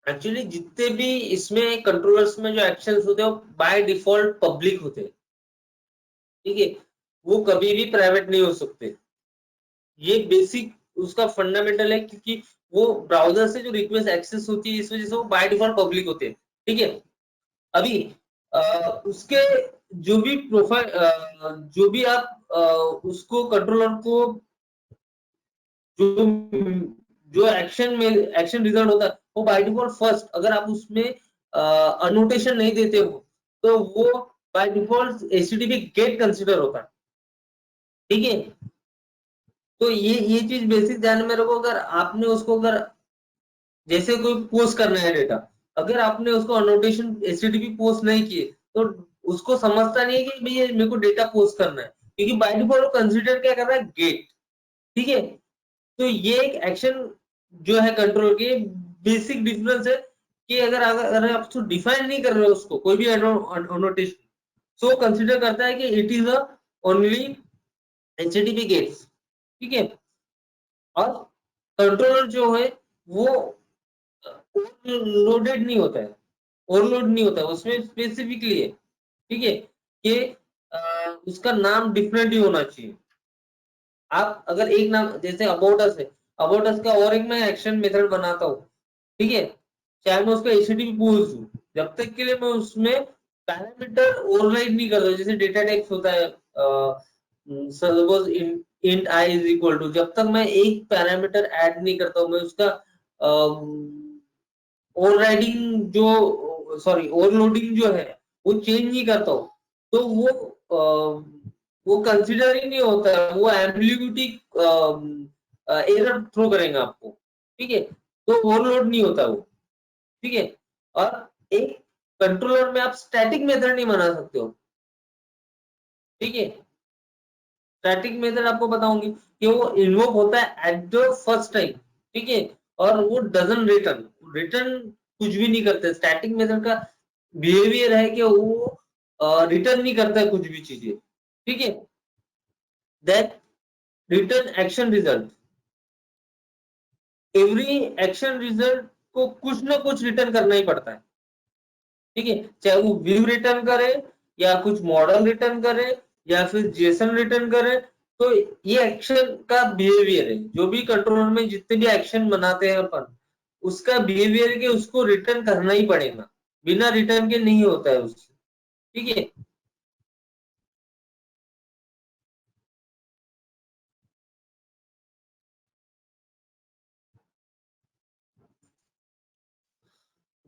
एक्चुअली जितने भी इसमें कंट्रोलर्स में जो एक्शंस होते हैं वो बाय डिफॉल्ट पब्लिक होते हैं, ठीक है, वो कभी भी प्राइवेट नहीं हो सकते। ये बेसिक उसका फंडामेंटल है, क्योंकि वो ब्राउजर से जो रिक्वेस्ट एक्सेस होती है इस वजह से वो बाय डिफॉल्ट पब्लिक होते हैं, ठीक है। अभी उसके जो भी प्रोफाइल, जो भी आप उसको कंट्रोलर को जो जो एक्शन में एक्शन रिजल्ट होता है वो बाय डिफॉल्ट फर्स्ट, अगर आप उसमें अनोटेशन नहीं देते हो तो वो by default HTTP get consider होता है, ठीक है। तो ये चीज बेसिक ध्यान में रखो। अगर आपने उसको, अगर जैसे कोई पोस्ट करना है डेटा, अगर आपने उसको अनोटेशन एचटीटीपी पोस्ट नहीं किए तो उसको समझता नहीं है कि भैया मेरे को डेटा पोस्ट करना है, क्योंकि बाय डिफॉल्ट कंसीडर क्या कर रहा है, गेट, ठीक है। तो ये एक एक्शन जो है कंट्रोल के बेसिक डिफरेंस है, कि अगर आप उसको डिफाइन नहीं कर रहे हो उसको कोई भी अनोटेशन, सो कंसीडर करता है कि it is a only HTTP gets, ठीक है। और कंट्रोलर जो है वो ओवरलोडेड नहीं होता है, ओवरलोड नहीं होता है, उसमें स्पेसिफिकली है, ठीक है, कि उसका नाम डिफरेंट ही होना चाहिए। आप अगर एक नाम जैसे अबाउट अस है, अबाउट अस का और एक मैं एक्शन मेथड बनाता हूँ, ठीक है, चाहे मैं उसको एचटीटीपी पूछ दूं, जब तक के लिए मैं उसमें पैरामीटर ओवरराइड नहीं करता, जैसे डेटा टाइप्स होता है, suppose int I is equal to, जब तक मैं एक पैरामीटर ऐड नहीं करता हूँ, मैं उसका ओवरराइडिंग जो सॉरी ओवरलोडिंग जो है वो चेंज नहीं करता हूँ, तो वो कंसिडर ही नहीं होता है, वो एम्प्लीट्यूड एरर थ्रो करेंगे आपको, ठीक है। तो ओवरलोड नहीं होता वो, ठीक है। और एक कंट्रोलर में आप स्टैटिक मेथड नहीं बना सकते हो, ठीक है। स्टैटिक मेथड आपको बताऊंगी कि वो इन्वोक होता है एट द फर्स्ट टाइम, ठीक है, और वो डजन रिटर्न रिटर्न कुछ भी नहीं करते। स्टैटिक मेथड का बिहेवियर है कि वो रिटर्न नहीं करता है कुछ भी चीजें, ठीक है। That return action result, every action result को कुछ ना कुछ रिटर्न करना ही पड़ता है, ठीक है, चाहे वो व्यू रिटर्न करे या कुछ मॉडल रिटर्न करे या फिर जेसन रिटर्न करे। तो ये एक्शन का बिहेवियर है, जो भी कंट्रोलर में जितने भी एक्शन बनाते हैं अपन, उसका बिहेवियर के उसको रिटर्न करना ही पड़ेगा, बिना रिटर्न के नहीं होता है उससे, ठीक है।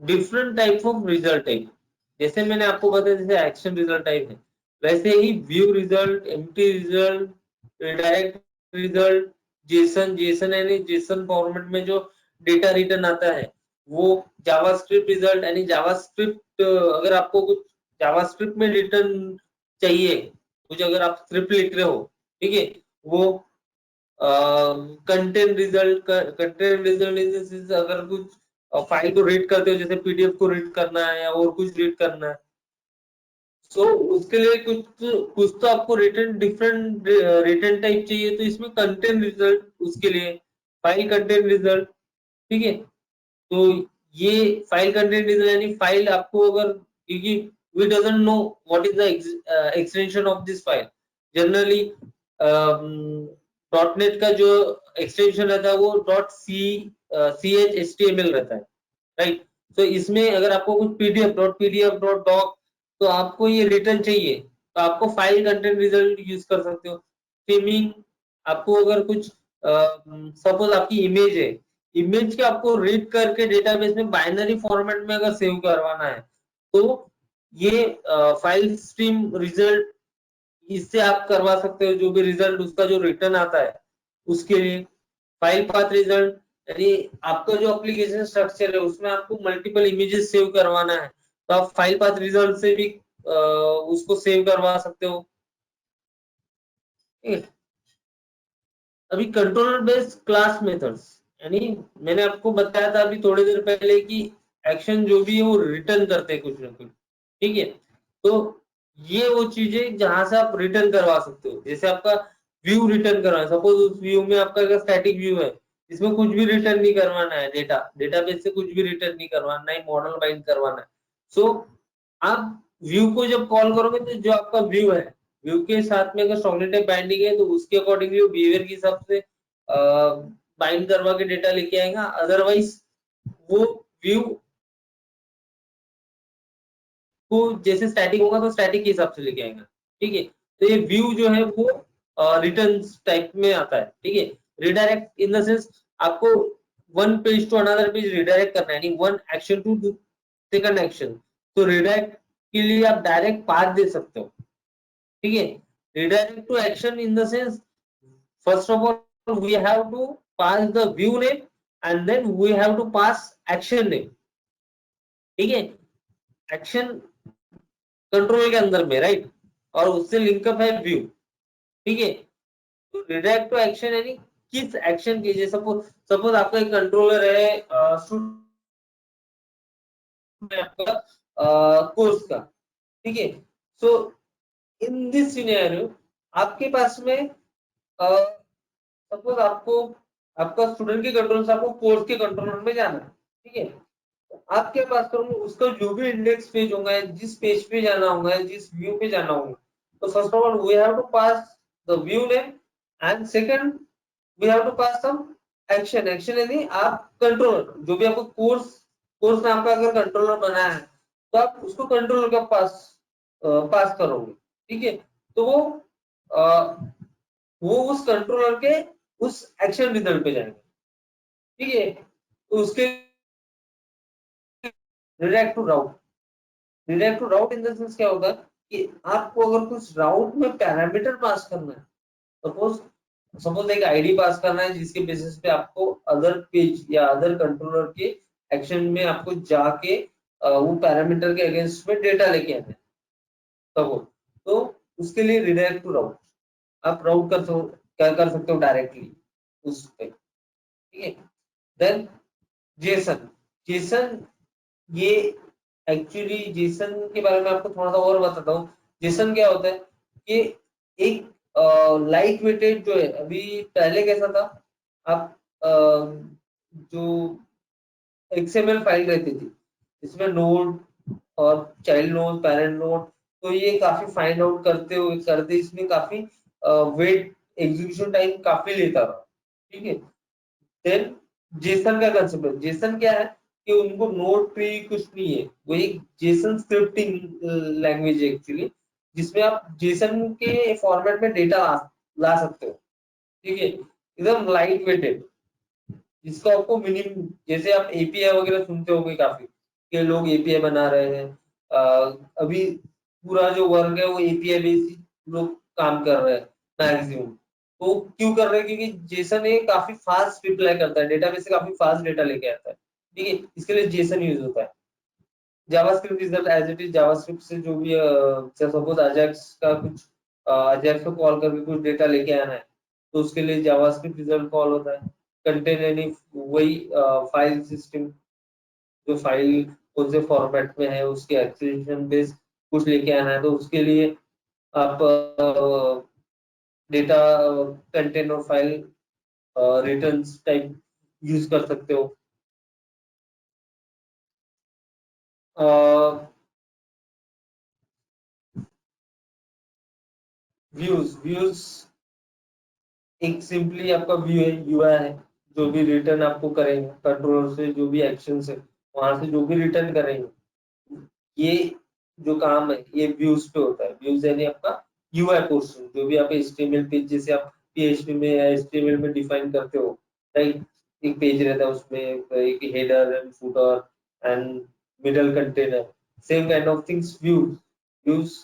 Different type of result type, जैसे मैंने आपको बताया, जैसे एक्शन रिजल्ट टाइप है, वैसे ही view result, empty result, direct result, JSON JSON यानी जेसन फॉर्मेट में जो डेटा रिटर्न आता है, वो जावास्क्रिप्ट रिजल्ट यानी जावास्क्रिप्ट, अगर आपको कुछ जावास्क्रिप्ट में रिटर्न चाहिए, कुछ अगर आप स्क्रिप्ट लिख रहे हो, ठीक है, वो कंटेंट रिजल्ट अगर कुछ फाइल को रीड करते हो, जैसे पीडीएफ को रीड करना है या और कुछ रीड करना है, सो उसके लिए कुछ कुछ तो आपको रिटर्न डिफरेंट रिटर्न टाइप चाहिए, तो इसमें कंटेंट रिजल्ट उसके लिए फाइल कंटेंट रिजल्ट, ठीक है। तो ये फाइल कंटेंट रिजल्ट यानी फाइल आपको अगर, क्योंकि we doesn't know what is the extension of this file, generally dot net का जो एक्सटेंशन रहता है वो dot C H H T M L रहता है, राइट। तो इसमें अगर आपको कुछ पीडीएफ डॉट डॉक, तो आपको ये रिटर्न चाहिए, तो आपको फाइल कंटेंट रिजल्ट यूज कर सकते हो। स्ट्रीमिंग, आपको अगर कुछ सपोज आपकी इमेज है, इमेज के आपको रीड करके डेटाबेस में बाइनरी फॉर्मेट में अगर सेव करवाना है, तो ये फाइल स्ट्रीम रिजल्ट, इससे आप करवा सकते हो, जो भी रिजल्ट उसका जो रिटर्न आता है उसके लिए। फाइल पाथ रिजल्ट यानी आपका जो एप्लीकेशन स्ट्रक्चर है उसमें आपको मल्टीपल इमेजेस सेव करवाना है, तो आप फाइल पाथ रिजल्ट से भी उसको सेव करवा सकते हो, ठीक है। अभी कंट्रोलर बेस्ड क्लास मेथड्स, यानी मैंने आपको बताया था अभी थोड़ी देर पहले कि एक्शन जो भी है वो रिटर्न करते हैं कुछ ना कुछ, ठीक है। तो ये वो चीजें जहां से आप रिटर्न करवा सकते हो, जैसे आपका व्यू रिटर्न करना है, सपोज उस व्यू में आपका स्टैटिक व्यू है, इसमें कुछ भी रिटर्न नहीं करवाना है, डेटाबेस से कुछ भी रिटर्न नहीं करवाना है, मॉडल बाइंड करवाना है। सो आप व्यू को जब कॉल करोगे तो जो आपका व्यू है, व्यू के साथ में अगर कॉग्निटिव बाइंडिंग है तो उसके अकॉर्डिंगली वो बिहेवियर के हिसाब से बाइंड करवा के डेटा लेके आएगा। अदरवाइज वो व्यू को जैसे स्टैटिक होगा तो स्टैटिक के हिसाब से लेके आएगा। ठीक है, तो ये व्यू जो है वो रिटर्न टाइप में आता है। ठीक है, रिडायरेक्ट इन द सेंस आपको one page to another page redirect करना है, one action to second action. तो रिडायरेक्ट के लिए आप डायरेक्ट पाथ दे सकते हो। ठीक है, redirect to action in the sense, first of all we have to pass the view name and then we have to pass action name। ठीक है, एक्शन कंट्रोल के अंदर में, राइट, और उससे लिंकअप है व्यू। ठीक है, तो रिडायरेक्ट टू एक्शन यानी किस एक्शन के, जैसे सपोज आपका एक कंट्रोलर है आपका कोर्स का। ठीक है, सो इन दिस सिनेरियो आपके पास में सपोज आपको आपका स्टूडेंट के कंट्रोल से आपको कोर्स के कंट्रोलर में जाना है। ठीक है, तो आप क्या पास करोगे, उसका जो भी इंडेक्स पेज होगा, जिस पेज पे जाना होगा, जिस व्यू पे जाना होगा, तो first of all we have to pass the view name and second we have to pass some action. Action यानी आप कंट्रोलर, जो भी आपको कोर्स कोर्स नाम का अगर कंट्रोलर बनाया है तो आप उसको कंट्रोलर का पास करोगे। ठीक है, तो वो उस कंट्रोलर के उस एक्शन रिजल्ट पे जाएंगे। ठीक है, तो उसके redirect to route, redirect to route in the sense क्या होगा कि आपको अगर कुछ राउट में पैरामीटर पास करना है, सपोज सपोज एक आईडी पास करना है जिसके बेसिस पे आपको अदर पेज या अदर कंट्रोलर के एक्शन में आपको जाके वो पैरामीटर के अगेंस्ट में डेटा लेके आना है, सपोज, तो उसके लिए रिडायरेक्ट टू राउट आप राउट क्या कर सकते हो डायरेक्टली उस पे। ठीक है, देन जेसन, जेसन ये एक्चुअली जेसन के बारे में आपको थोड़ा सा और बताता हूँ। जेसन क्या होता है कि एक लाइट वेटेड जो है, अभी पहले कैसा था, आप जो XML फाइल रहती थी इसमें नोड और चाइल्ड नोड, पेरेंट नोड, तो ये काफी फाइंड आउट करते इसमें काफी वेट, एग्जीक्यूशन टाइम काफी लेता था। ठीक है, देन जेसन का कंसेप्ट है, जेसन क्या है कि उनको नोड ट्री कुछ नहीं है, वो एक जेसन स्क्रिप्टिंग लैंग्वेज है एक्चुअली, जिसमें आप जेसन के फॉर्मेट में डेटा ला सकते हो। ठीक है, एकदम लाइट वेटेड, जिसका आपको मिनिमम, जैसे आप एपीआई वगैरह सुनते होंगे काफी कि लोग एपीआई बना रहे हैं, अभी पूरा जो वर्क है वो एपीआई बेस्ड लोग काम कर रहे हैं मैक्सिमम। तो क्यों कर रहे हैं, क्योंकि जेसन ये काफी फास्ट रिप्लाई करता है, डेटाबेस से काफी फास्ट डेटा लेके आता है। ठीक है, इसके लिए जेसन यूज होता है। JavaScript is as it is, JavaScript से जो भी सपोज अजैक्स का कुछ अजैक्स को कॉल करके कुछ डेटा लेके आना है तो उसके लिए जावास्क्रिप्ट रिजल्ट कॉल होता है। कंटेन यानी वही फाइल सिस्टम, जो फाइल कौन से फॉर्मेट में है उसके एक्सटेंशन बेस कुछ लेके आना है तो उसके लिए आप डेटा कंटेंट और फाइल रिटर्न टाइप यूज कर सकते हो। व्यूज, व्यूज एक सिंपली आपका व्यू है, यूआई है, जो भी रिटर्न आपको करेंगे कंट्रोलर से, जो भी एक्शन है वहां से जो भी रिटर्न करेंगे, ये जो काम है ये व्यूज पे होता है। व्यूज यानी आपका यूआई पोर्शन, जो भी आप एचटीएमएल पेज जैसे आप पीएचपी में या एचटीएमएल में डिफाइन करते हो, राइट, एक पेज रहता है उसमें एक header and footer and middle container, same kind of things views. Views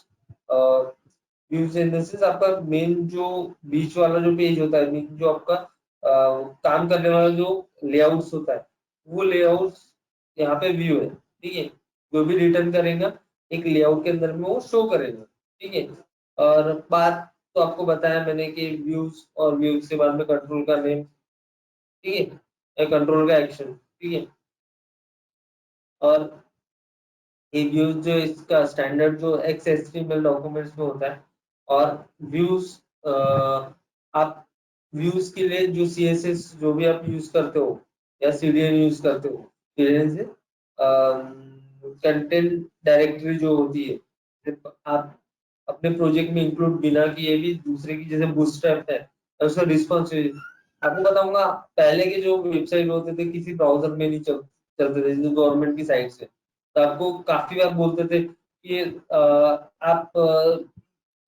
views in this is आपका मेन जो बीच वाला जो पेज होता है, जो आपका काम करने वाला जो लेआउट्स होता है, वो लेआउट्स यहाँ पे व्यू है। ठीक है, जो भी रिटर्न करेगा एक लेआउट के अंदर में वो शो करेगा। ठीक है, और बात तो आपको बताया मैंने कि व्यूज और व्यूज के बाद में कंट्रोल का नेम। ठीक है, कंट्रोल का एक्शन। ठीक है, और ये व्यूज जो इसका स्टैंडर्ड जो XHTML डॉक्यूमेंट्स में होता है, और व्यूज आप व्यूज के लिए जो CSS जो भी आप यूज करते हो या CDN यूज करते हो, CDN से कंटेंट डायरेक्टरी जो होती है, सिर्फ आप अपने प्रोजेक्ट में इंक्लूड बिना किए भी दूसरे की, जैसे बूटस्ट्रैप है उसका रिस्पॉन्स, आपको बताऊंगा पहले के जो वेबसाइट होते थे किसी ब्राउजर में नहीं चलते थे, जो गवर्नमेंट की साइट से, तो आपको काफी बार बोलते थे कि आप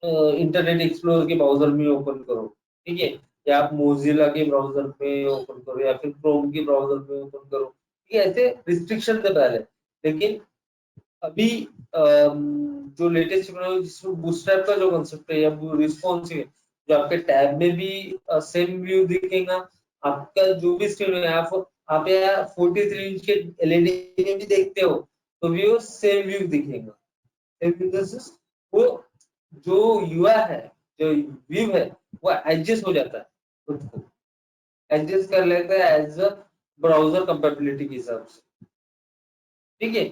इंटरनेट एक्सप्लोरर के ब्राउजर में ओपन करो, ठीक है, या आप मोजिला के ब्राउजर में ओपन करो या फिर क्रोम के ब्राउजर में ओपन करो, ठीक है, ऐसे रिस्ट्रिक्शन थे पहले। लेकिन अभी जो लेटेस्ट टेक्नोलॉजी जिसमें बूटस्ट्रैप का जो कंसेप्ट है या रिस्पॉन्स है, जो आपके टैब में भी सेम व्यू दिखेगा, आपका जो भी स्क्रीन है, आप या 43 इंच के एलईडी में भी देखते हो तो व्यू सेम व्यू दिखेगा। वो जो यूआई है, जो व्यू है, वो एडजस्ट हो जाता है, खुद को एडजस्ट कर लेता है एज अ ब्राउजर कंपेटिबिलिटी के हिसाब से, ठीक है।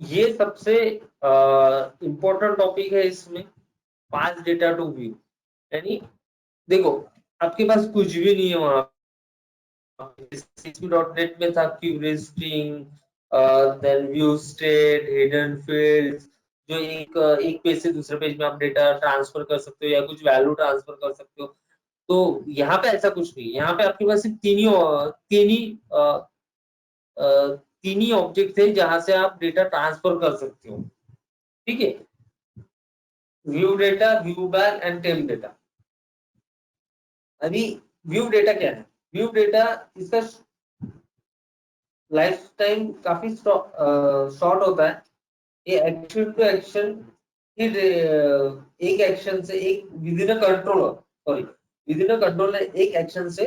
ये सबसे इम्पोर्टेंट टॉपिक है इसमें, पास डेटा टू व्यू, यानी देखो आपके पास कुछ भी नहीं है वहां, ASP.NET में था query string, then view state, hidden fields, जो एक पेज से दूसरे पेज में आप डेटा ट्रांसफर कर सकते हो या कुछ वैल्यू ट्रांसफर कर सकते हो। तो यहाँ पे ऐसा कुछ नहीं, यहाँ पे आपके पास सिर्फ तीन ही ऑब्जेक्ट थे जहां से आप डेटा ट्रांसफर कर सकते हो, ठीक है, view data, view bag and time data. अभी व्यू डेटा क्या है? व्यू डेटा, इसका लाइफ टाइम काफी शॉर्ट होता है। ये एक्शन टू एक्शन, एक एक्शन से एक with in a controller, sorry, with in a controller एक एक्शन से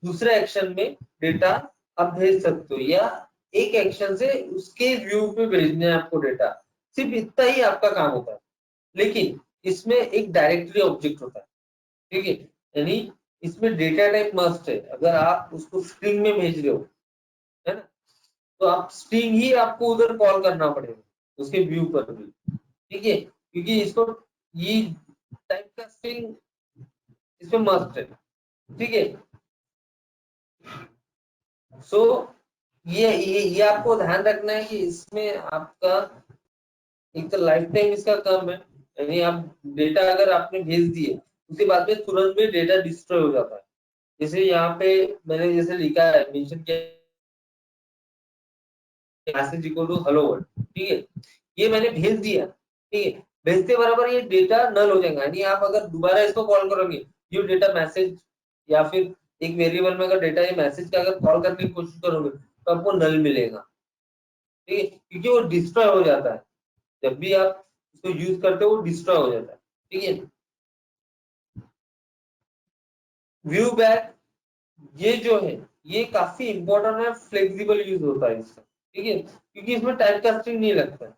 दूसरे एक्शन में डेटा आप भेज सकते हो, या एक एक्शन से उसके व्यू पे भेजने है आपको डेटा, सिर्फ इतना ही आपका काम होता है। लेकिन इसमें एक डायरेक्टरी ऑब्जेक्ट होता है, ठीक है, यानी इसमें डेटा टाइप मस्ट है। अगर आप उसको स्ट्रिंग में भेज रहे हो, है ना, तो आप स्ट्रिंग ही आपको उधर कॉल करना पड़ेगा उसके व्यू पर भी, ठीक है, क्योंकि इसको ये टाइप का स्ट्रिंग इसमें मस्ट है, ठीक है। सो ये आपको ध्यान रखना है कि इसमें आपका एक तो लाइफ टाइम इसका कम है, यानी आप डेटा अगर आपने भेज दिए उसके बाद में तुरंत में डेटा डिस्ट्रॉय हो जाता है। जैसे यहाँ पे मैंने जैसे लिखा है, मेंशन किया message equal to hello world, ठीक है, ये मैंने भेज दिया, ठीक है, भेजते बराबर ये डेटा नल हो जाएगा, यानी आप अगर दोबारा इसको कॉल करोगे यू डेटा मैसेज, या फिर एक वेरिएबल में अगर डेटा ये मैसेज का अगर कॉल करने की कोशिश करोगे तो आपको नल मिलेगा, ठीक है, क्योंकि वो डिस्ट्रॉय हो जाता है, जब भी आप इसको यूज करते हो वो डिस्ट्रॉय हो जाता है, ठीक है। व्यू बैक, ये जो है ये काफी इंपॉर्टेंट है, फ्लेक्सिबल यूज होता है इसका, ठीक है, क्योंकि इसमें टाइप कास्टिंग नहीं लगता है,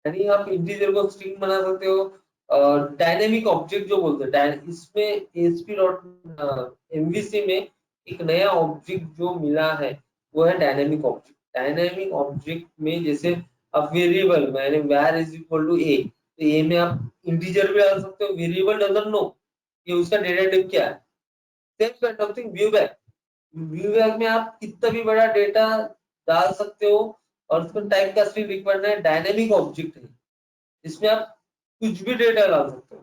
यानी आप इंटीजर को स्ट्रिंग बना सकते हो। डायनेमिक ऑब्जेक्ट जो बोलते हैं, इसमें ASP डॉट MVC में एक नया ऑब्जेक्ट जो मिला है वो है डायनेमिक ऑब्जेक्ट। डायनेमिक ऑब्जेक्ट में जैसे अब वेरिएबल मैंने var is equal to a, तो a में आप इंटीजर भी डाल सकते हो, वेरिएबल डजंट नो कि उसका डेटा टाइप क्या है। Same kind of thing view back, view back में आप कितना भी बड़ा डेटा डाल सकते हो, और उसमें टाइप कास्टिंग रिक्वायर्ड है, डायनेमिक ऑब्जेक्ट है, इसमें आप कुछ भी डेटा डाल सकते हो,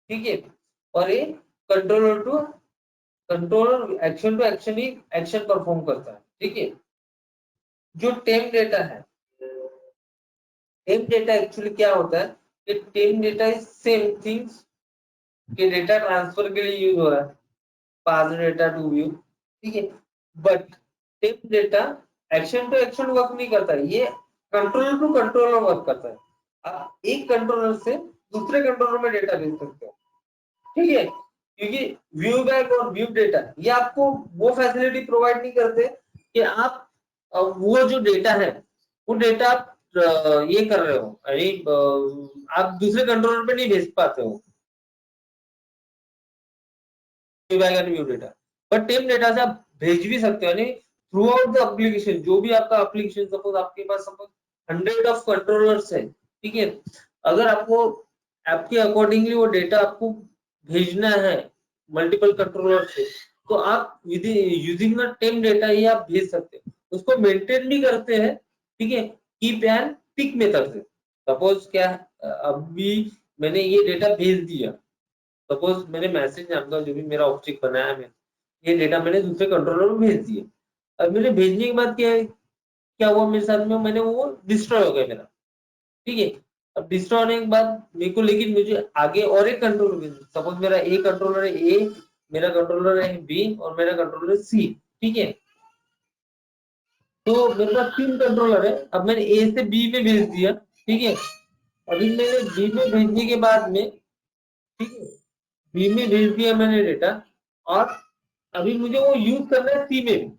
ठीक है। और ये controller to controller action to action ही एक्शन परफॉर्म करता है, ठीक है। जो टेम डेटा है, टेम डेटा एक्चुअली क्या होता है कि टेम डेटा इज सेम थिंग्स के डेटा ट्रांसफर के लिए यूज हो रहा है, पास डेटा टू व्यू, ठीक है, but temp data action to action work नहीं करता है, ये कंट्रोलर टू कंट्रोलर वर्क करता है। आप एक कंट्रोलर से दूसरे कंट्रोलर में डेटा भेज सकते हो, ठीक है, क्योंकि व्यू बैक और व्यू डेटा ये आपको वो फैसिलिटी प्रोवाइड नहीं करते कि आप वो जो डेटा है वो डेटा आप ये कर रहे हो, यानी आप दूसरे कंट्रोलर पे नहीं भेज पाते हो view back and view data, but temp data से आप भेज भी सकते हो, यानी थ्रू आउट द एप्लीकेशन, जो भी आपका एप्लीकेशन, सपोज आपके पास सपोज 100 ऑफ कंट्रोलर्स है, ठीक है। अगर आपको आपके अकॉर्डिंगली वो डेटा आपको भेजना है मल्टीपल कंट्रोलर से, तो आप with using the temp data ही आप भेज सकते हैं। उसको मेंटेन भी करते हैं, ठीक है, कीप एंड पिक मेथड से। सपोज क्या है, अभी मैंने ये डेटा भेज दिया, सपोज मैंने मैसेज नाम का जो भी मेरा ऑब्जेक्ट बनाया मैंने, ये डेटा मैंने दूसरे कंट्रोलर में भेज दिया। अब मैंने भेजने के बाद क्या हुआ मेरे साथ में, मैंने वो डिस्ट्रॉय हो गया मेरा, ठीक है। अब डिस्ट्रॉय होने के बाद मेरे को, लेकिन मुझे आगे और एक कंट्रोलर, सपोज मेरा ए कंट्रोलर है ए, मेरा कंट्रोलर है बी और मेरा कंट्रोलर है सी, ठीक है। तो मेरे पास 3 कंट्रोलर है। अब मैंने ए से बी में भेज दिया, ठीक है। अभी मैंने बी में भेजने के बाद में, ठीक है, बी में भेज दिया मैंने डेटा, और अभी मुझे वो यूज करना है सी में,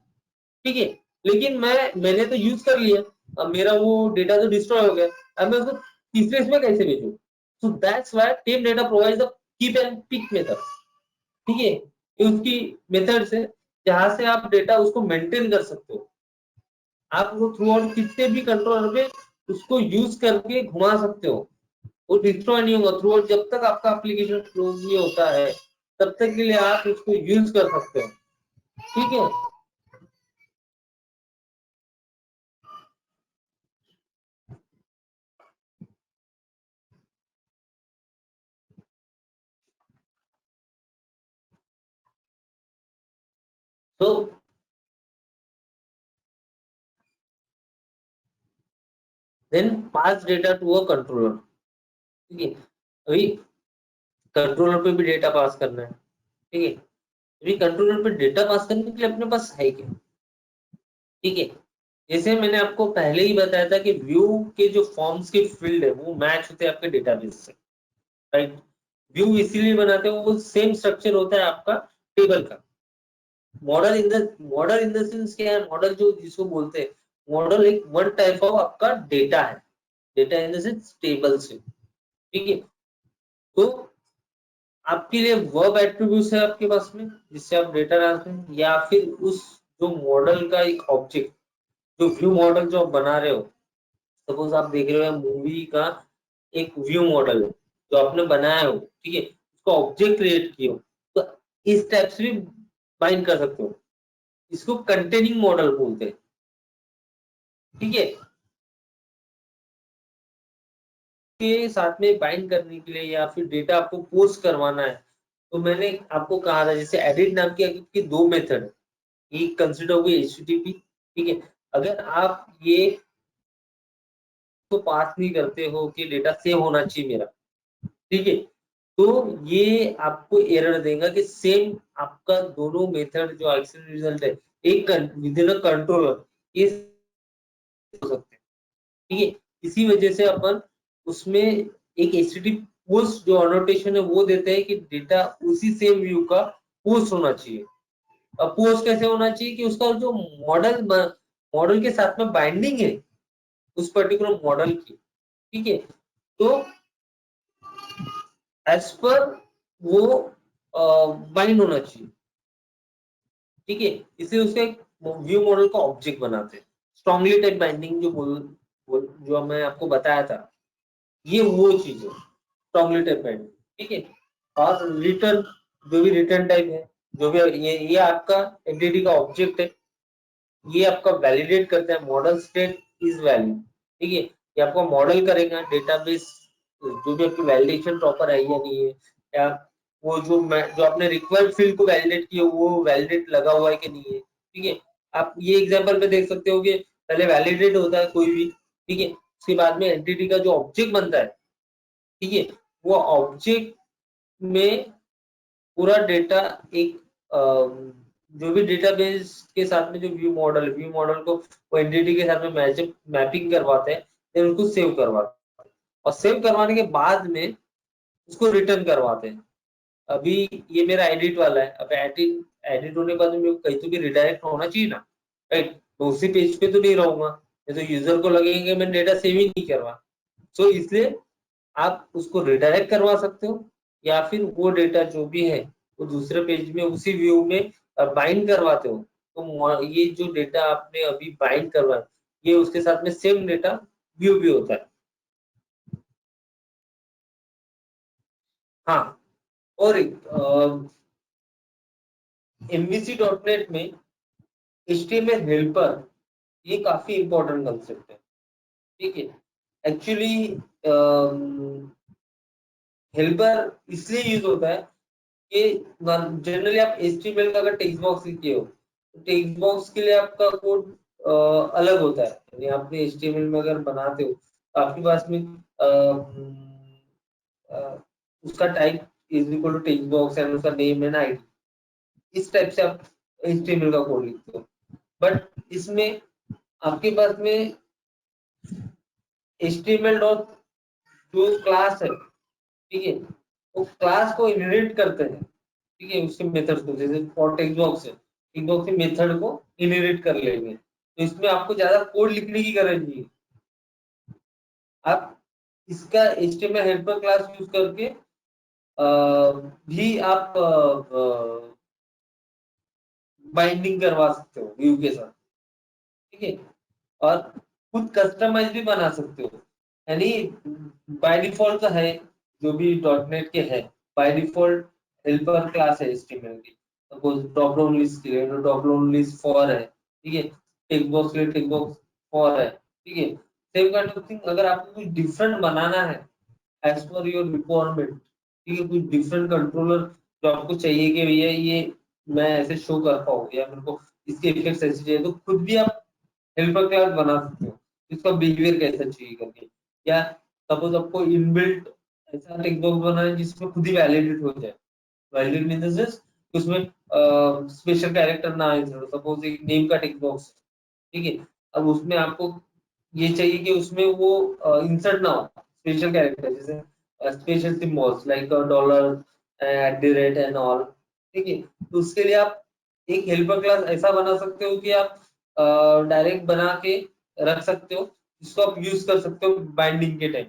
ठीक है। लेकिन मैंने तो यूज कर लिया, अब मेरा वो डेटा तो डिस्ट्रॉय हो गया। अब मैं उसको तीसरे इसमें कैसे भेजूं? So that's why temp data provides the keep and peek method, ठीक है। ये उसकी मेथड्स है जहां से आप डेटा उसको मेंटेन कर सकते हो। आप वो थ्रू आउट कितने भी कंट्रोलर पे उसको यूज करके घुमा सकते हो, वो डिस्ट्रॉय नहीं होगा थ्रू आउट। जब तक आपका एप्लीकेशन क्लोज नहीं होता है तब तक के लिए आप उसको यूज कर सकते हो, ठीक है। तो then pass data to a controller, ठीक है। अभी कंट्रोलर पे भी डेटा पास करना है, ठीक है। अभी कंट्रोलर पे डेटा पास करने के लिए अपने पास है क्या, ठीक है। जैसे मैंने आपको पहले ही बताया था कि व्यू के जो फॉर्म्स के फील्ड है वो मैच होते हैं आपके डेटाबेस से, राइट। व्यू इसीलिए बनाते हैं, वो सेम स्ट्रक्चर होता है आपका टेबल का। मॉडल इन द सेंस क्या है, मॉडल जो जिसको बोलते हैं, मॉडल एक वन टाइप ऑफ आपका डेटा है, data in the sense table से, ठीक है। तो आपके लिए वर्ब एट्रीब्यूट्स है आपके पास में जिससे आप डेटा डालते हैं, या फिर उस जो मॉडल का एक ऑब्जेक्ट, जो व्यू मॉडल जो आप बना रहे हो, सपोज आप देख रहे हो मूवी का एक व्यू मॉडल है जो आपने बनाया हो, ठीक है, उसका ऑब्जेक्ट क्रिएट किया हो, तो इस टाइप से भी बाइंड कर सकते हो। इसको कंटेनिंग मॉडल बोलते हैं, ठीक है। के साथ में बाइंड करने के लिए या फिर डेटा आपको पोस्ट करवाना है, तो मैंने आपको कहा था जैसे एडिट नाम की दो मेथड है, एक कंसिडर हो गई HTTP, ठीक है। अगर आप ये तो पास नहीं करते हो कि डेटा सेव होना चाहिए मेरा, ठीक है, तो ये आपको एरर देगा कि सेम आपका दोनों मेथड जो एक्शन रिजल्ट है एक विद इन अ कंट्रोलर, ये हो सकते हैं, ठीक है। इसी वजह से अपन उसमें एक HTTP पोस्ट जो अनोटेशन है वो देते हैं कि डेटा उसी सेम व्यू का पोस्ट होना चाहिए। अब पोस्ट कैसे होना चाहिए कि उसका जो मॉडल के साथ में बाइंडिंग है उस पर्टिकुलर मॉडल की, ठीक है। तो एज पर वो बाइंड होना चाहिए, ठीक है। इसलिए उसका एक व्यू मॉडल का ऑब्जेक्ट बनाते हैं। स्ट्रांगली टाइप बाइंडिंग जो मैं आपको बताया था, ये वो चीज है स्ट्रांगली टाइप बाइंडिंग, ठीक है। और रिटर्न, जो भी रिटर्न टाइप है, जो भी ये आपका एंटिटी का ऑब्जेक्ट है, ये आपका वैलिडेट करता है मॉडल स्टेट इज वैलिड, ठीक है। ये आपका मॉडल करेगा डेटाबेस जो भी आपकी वैलिडेशन प्रॉपर है या नहीं है, या वो जो आपने रिक्वायर्ड फील्ड को वैलिडेट किया वो वैलिडेट लगा हुआ है कि नहीं है, ठीक है। आप ये एग्जांपल में देख सकते हो कि पहले वैलिडेट होता है कोई भी, ठीक है, उसके बाद में एंटिटी का जो ऑब्जेक्ट बनता है, ठीक है, वो ऑब्जेक्ट में पूरा डेटा एक जो भी डेटाबेस के साथ में जो व्यू मॉडल को वो एंटिटी के साथ में मैपिंग करवाते हैं, फिर उनको सेव करवाते हैं, और सेव करवाने के बाद में उसको रिटर्न करवाते हैं। अभी ये मेरा एडिट वाला है, अब एडिट एडिट होने के बाद मेरे को कहीं तो भी रिडायरेक्ट होना चाहिए ना, राइट। तो उसी पेज पे तो नहीं रहूंगा, नहीं तो यूजर को लगेगा मैंने डेटा सेव ही नहीं करवा। सो इसलिए आप उसको रिडायरेक्ट करवा सकते हो, या फिर वो डेटा जो भी है वो दूसरे पेज में उसी व्यू में बाइंड करवाते हो। तो ये जो डेटा आपने अभी बाइंड करवा, ये उसके साथ में सेम डेटा व्यू भी होता है। हाँ, और एक MVC.NET में HTML हेल्पर ये काफी इंपॉर्टेंट कंसेप्ट है, ठीक है। एक्चुअली हेल्पर इसलिए यूज होता है कि जनरली आप HTML का अगर टेक्स्ट बॉक्स लिखे हो तो टेक्स्ट बॉक्स के लिए आपका कोड अलग होता है, यानी आपने HTML में अगर बनाते हो तो आपके पास में अ, उसका type is equal to text box and उसका नेम एंड आईडी, इस टाइप से आप HTML का कोड लिखते हो। बट इसमें आपके पास में HTML डॉट जो क्लास है, ठीक है, वो क्लास को इनहेरिट करते हैं, ठीक है, उसके मेथड्स को, जैसे फॉर टेक्स्ट बॉक्स है, टेक्स्ट बॉक्स के मेथड को इनहेरिट कर लेंगे, तो इसमें आपको ज्यादा कोड लिखने की गरज नहीं है। आप इसका HTML हेल्पर क्लास यूज करके भी आप बाइंडिंग करवा सकते हो व्यू के साथ, ठीक है, और खुद कस्टमाइज भी बना सकते हो। यानी बाय डिफॉल्ट तो है, जो भी .NET के है बाय डिफॉल्ट हेल्पर क्लास है HTML की, सपोज ड्रॉप डाउन लिस्ट के लिए ड्रॉप डाउन लिस्ट फॉर है, ठीक है, टेक्स्ट बॉक्स के लिए टेक्स्ट बॉक्स फॉर है, ठीक है। सेम काइंड ऑफ थिंग अगर आपको कुछ डिफरेंट बनाना है एज पर योर रिक्वायरमेंट, ठीक है, कुछ डिफरेंट कंट्रोलर जो आपको चाहिए कि भैया ये मैं ऐसे शो कर पाऊँ या मेरे को इसके इफेक्ट्स ऐसे चाहिए, तो खुद भी आप हेल्पर क्लास बना सकते हो, इसका बिहेवियर कैसा चाहिए करके। या सपोज आपको इनबिल्ट ऐसा टेक्स्ट बॉक्स बनाना है जिसमें खुद ही वैलिडेट हो जाए, वैलिडेट मींस उसमें स्पेशल कैरेक्टर ना आए, सपोज एक नेम का टेक्स्ट बॉक्स, ठीक है, अब उसमें आपको ये चाहिए कि उसमें वो इंसर्ट ना हो स्पेशल कैरेक्टर, जैसे special symbols like dollar @ and all, ठीक है, तो उसके लिए आप एक हेल्पर क्लास ऐसा बना सकते हो कि आप डायरेक्ट बना के रख सकते हो, जिसको आप यूज कर सकते हो बाइंडिंग के टाइम,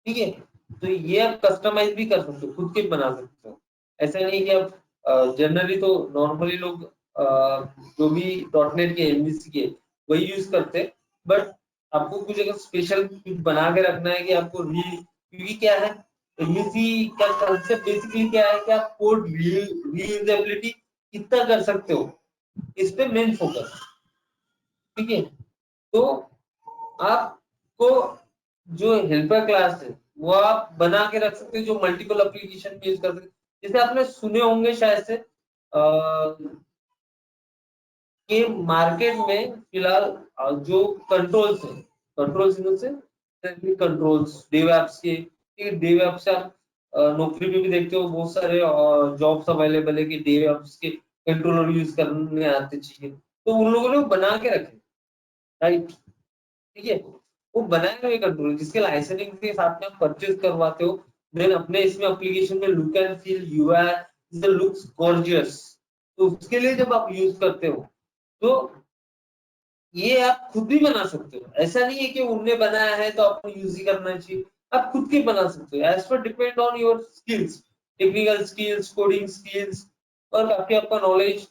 ठीक है। तो ये आप कस्टमाइज भी कर सकते हो, खुद के बना सकते हो। ऐसा नहीं कि आप जनरली तो नॉर्मली लोग जो भी .NET के MVC के वही यूज करते हैं, बट आपको कुछ अगर स्पेशल कुछ बना के रखना है कि आपको क्योंकि क्या है MVC का कंसेप्ट बेसिकली क्या है कि आप कोड रीयूजेबिलिटी कितना कर सकते हो, इस पे मेन फोकस, ठीक है। तो आपको जो हेल्पर क्लास है वो आप बना के रख सकते हो जो मल्टीपल एप्लीकेशन में यूज कर सकते हैं। जैसे आपने सुने होंगे शायद से कि मार्केट में फिलहाल जो कंट्रोल्स है, कंट्रोल्स इन से कंट्रोल्स डेव एप्स के, ठीक, डेव एप्स आप नौकरी पे भी देखते हो बहुत सारे जॉब्स अवेलेबल है कि डेव एप्स के कंट्रोलर यूज करने आते चाहिए, तो उन लोगों ने वो बना के रखे, राइट, ठीक है। वो बनाए हुए कंट्रोलर जिसके लाइसेंसिंग के साथ में आप परचेज करवाते हो, देन अपने इसमें एप्लीकेशन में look and feel UI looks gorgeous, तो उसके लिए जब आप यूज करते हो तो ये आप खुद भी बना सकते हो, ऐसा नहीं है कि उनने बनाया है तो आपको यूज ही करना चाहिए, आप खुद के बना सकते हो as per depend on your skills, technical skills, coding skills, और काफी आपका नॉलेज,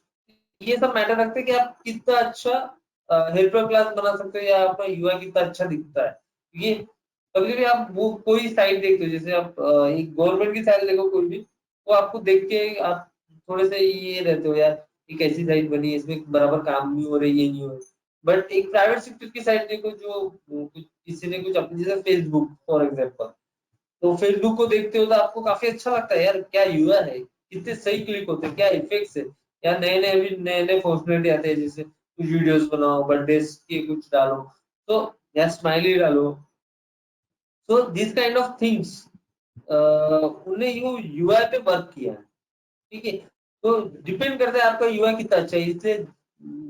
ये सब मैटर रखते हैं कि आप कितना अच्छा हेल्पर क्लास बना सकते हो या आपका यूआई कितना अच्छा दिखता है। ये कभी भी आप वो कोई साइट देखते हो, जैसे आप एक गवर्नमेंट की साइट देखो कोई भी, वो आपको देख के आप थोड़े से ये रहते हो यार ये कैसी साइट बनी है, इसमें बराबर काम नहीं हो रही, ये नहीं हो रही। बट एक प्राइवेट सेक्टर की साइट देखो जो किसी ने कुछ अपनी, जैसे फेसबुक फॉर एग्जाम्पल, तो फेसबुक को देखते हो तो आपको काफी अच्छा लगता है यार क्या यूआई है, कितने सही क्लिक होते हैं, क्या इफेक्ट्स है, या नए नए भी नए नए फंक्शनलिटी आते हैं, जैसे कुछ वीडियोस बनाओ, बर्थडे के कुछ डालो, तो या स्माइली डालो, तो दिस काइंड ऑफ थिंग्स उन्हें यू यूआई पे वर्क किया है, ठीक है। तो डिपेंड करता है आपका यूआई कितना अच्छा है, इसलिए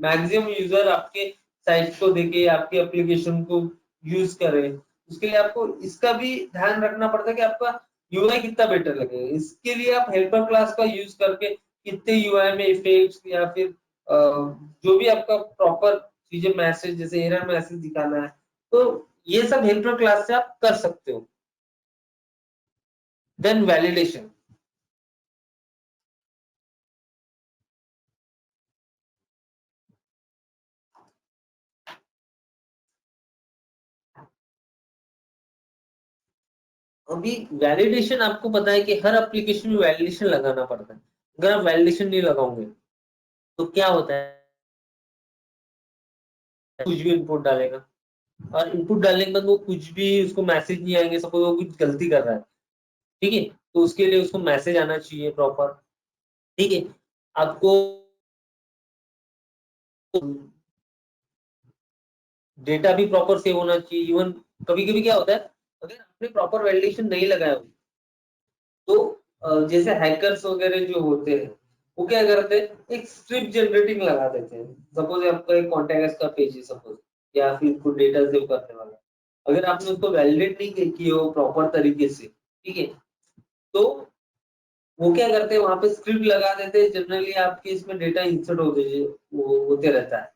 मैक्सिमम यूजर आपके साइट को देखे, आपके एप्लीकेशन को यूज करे, उसके लिए आपको इसका भी ध्यान रखना पड़ता है कि आपका यूआई कितना बेटर लगेगा। इसके लिए आप हेल्पर क्लास का यूज करके कितने यूआई में इफेक्ट्स या फिर जो भी आपका प्रॉपर चीजें मैसेज जैसे एरर मैसेज दिखाना है, तो ये सब हेल्पर क्लास से आप कर सकते हो। देन वैलिडेशन, अभी वैलिडेशन आपको पता है कि हर एप्लीकेशन में वैलिडेशन लगाना पड़ता है। अगर आप वैलिडेशन नहीं लगाओगे तो क्या होता है, कुछ भी इनपुट डालेगा और इनपुट डालने के बाद वो कुछ भी उसको मैसेज नहीं आएंगे, सपोज वो कुछ गलती कर रहा है, ठीक है, तो उसके लिए उसको मैसेज आना चाहिए प्रॉपर, ठीक है। आपको डेटा भी प्रॉपर सेव होना चाहिए। इवन कभी कभी क्या होता है, अगर आपने प्रॉपर वैलिडेशन नहीं लगाया हो तो जैसे हैकर्स वगैरह जो होते हैं वो क्या करते हैं, एक स्ट्रिप जनरेटिंग लगा देते हैं। सपोज आपका एक कॉन्टैक्ट का पेज है सपोज, या फिर कुछ डेटा सेव करने वाला, अगर आपने उसको वैलिडेट नहीं किए हो प्रॉपर तरीके से, ठीक है, तो वो क्या करते हैं, वहां पे स्क्रिप्ट लगा देते हैं, जनरली आपके इसमें डेटा इंसर्ट होते रहता है।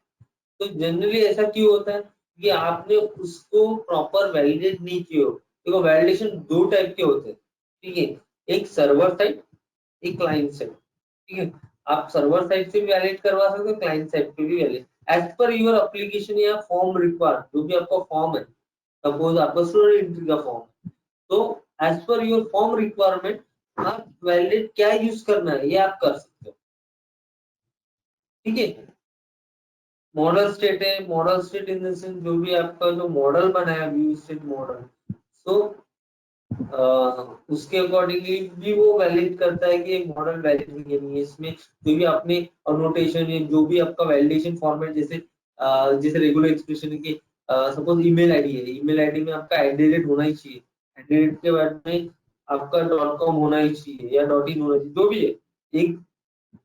तो जनरली ऐसा क्यों होता है कि आपने उसको प्रॉपर वैलिडेट नहीं किया हो। देखो वैलिडेशन दो टाइप के होते हैं, ठीक है, एक सर्वर साइड, एक क्लाइंट साइड, ठीक है। आप सर्वर साइड से भी वैलिडेट करवा सकते हो, क्लाइंट साइड पे भी validate as per your application या फॉर्म रिक्वायर, जो भी आपका फॉर्म है, सपोज आपका स्टूडेंट एंट्री का फॉर्म, तो as per your form requirement आप वैलिडेट क्या यूज करना है ये आप कर सकते हो, ठीक है। मॉडल स्टेट है, model state in the sense जो भी आपका जो मॉडल बनाया व्यू स्टेट मॉडल, सो उसके अकॉर्डिंगली भी वो वैलिड करता है कि मॉडल वैलिड है या नहीं है। इसमें जो भी आपने अनोटेशन है, जो भी आपका वैलिडेशन फॉर्मेट, जैसे जैसे रेगुलर एक्सप्रेशन के सपोज ईमेल आईडी है, ईमेल आईडी में आपका @@ होना ही चाहिए, @ के बाद में आपका .com होना ही चाहिए या .in होना चाहिए, जो भी है एक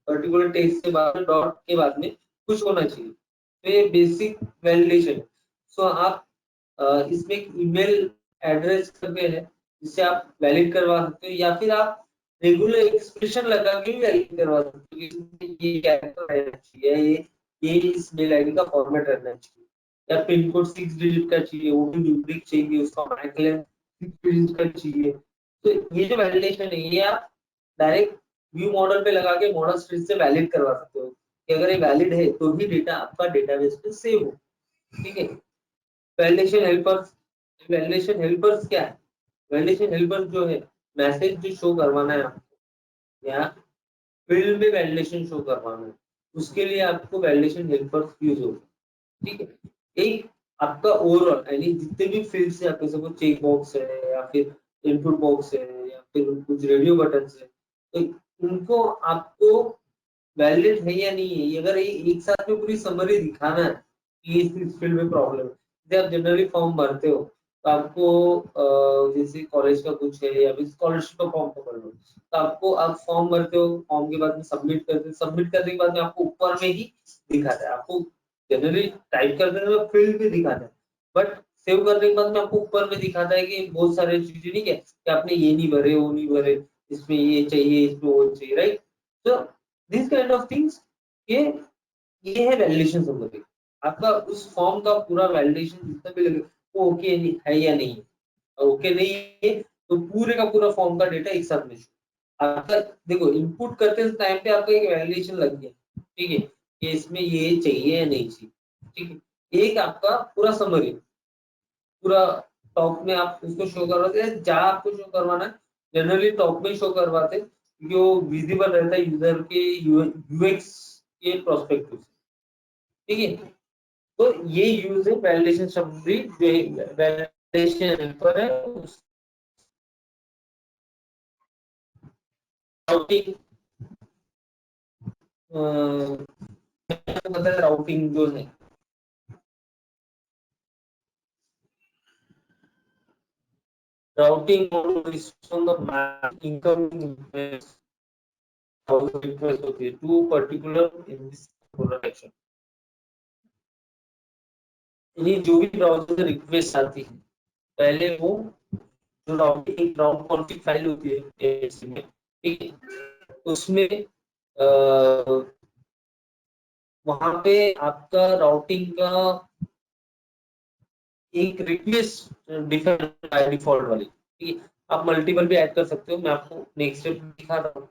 पर्टिकुलर टेक्स्ट के बाद में डॉट के बाद में कुछ होना चाहिए, तो ये बेसिक वैलिडेशन। सो आप इसमें एक ईमेल एड्रेस करके है जिससे आप वैलिड करवा सकते हो, या फिर आप रेगुलर एक्सप्रेशन लगा के भी वैलिड करवा सकते हो कि इसमें ये कैरेक्टर रहना चाहिए, ये इस मेल आईडी का फॉर्मेट रहना चाहिए, या पिन कोड 6 डिजिट का चाहिए, वो भी न्यूमेरिक चाहिए, उसका मैक लेंथ 6 डिजिट का चाहिए। तो ये जो वैलिडेशन है ये आप डायरेक्ट व्यू मॉडल पे लगा के मॉडल स्ट्रिंग से वैलिड करवा सकते हो कि अगर ये वैलिड है तो ही डेटा आपका डेटाबेस पे सेव हो, ठीक है। वैलिडेशन हेल्पर्स, वैलिडेशन हेल्पर्स क्या है, वैलिडेशन हेल्पर्स जो है मैसेज जो शो करवाना है आपको या फील्ड में वैलिडेशन शो करवाना है, उसके लिए आपको वैलिडेशन हेल्पर्स यूज होगा, ठीक है। एक आपका ओवरऑल यानी जितने भी फील्ड्स है आपके, सपोज चेक बॉक्स है या फिर इनपुट बॉक्स है या फिर कुछ रेडियो बटन है, तो उनको आपको वैलिड है या नहीं है, ये अगर ये एक साथ में पूरी समरी दिखाना है कि इस फील्ड में प्रॉब्लम है। जैसे आप जनरली फॉर्म भरते हो तो आपको जैसे कॉलेज का कुछ है या फिर स्कॉलरशिप का फॉर्म पकड़ लो, तो आपको आप फॉर्म भरते हो, फॉर्म के बाद में सबमिट करते हो, सबमिट करने के बाद में आपको ऊपर में ही दिखाता है, आपको जनरली टाइप करते हैं फील्ड में दिखाता है, बट सेव करने के बाद में आपको ऊपर में दिखाता है कि बहुत सारे चीजें, नहीं है कि आपने ये नहीं भरे, वो नहीं भरे, इसमें ये चाहिए, इसमें वो चाहिए, राइट। तो दिस काइंड ऑफ थिंग्स, ये ये है वैलिडेशन समरी। आपका उस फॉर्म का पूरा वैलिडेशन जितना भी लगे वो ओके है या नहीं है, ओके नहीं है तो पूरे का पूरा फॉर्म का डेटा एक साथ में show। आपका देखो इनपुट करते टाइम पे आपका एक वैलिडेशन लग गया, ठीक है, कि इसमें ये चाहिए या नहीं चाहिए, ठीक है। एक आपका पूरा समरी, पूरा टॉप में आप उसको शो करवाते हैं, जहाँ आपको शो करवाना है जनरली टॉप में शो करवाते हैं क्योंकि वो विजिबल रहता है यूजर के यूएक्स के प्रोस्पेक्टिव से, ठीक है। तो ये यूज है वैलिडेशन समरी, जो वैलिडेशन हेल्पर है राउटिंग, मतलब राउटिंग जो है, routing on the map incoming request होती है to particular in this production, यानी जो भी ब्राउजर से रिक्वेस्ट आती है पहले वो जो राउटिंग एक राउट कॉन्फ़िग फाइल होती है HTML, ठीक है, उसमें वहां पे आपका राउटिंग का एक रिक्वेस्ट डिफाइन बाय डिफॉल्ट वाली, ठीक है। आप मल्टीपल भी ऐड कर सकते हो, मैं आपको नेक्स्ट स्टेप दिखा रहा हूँ,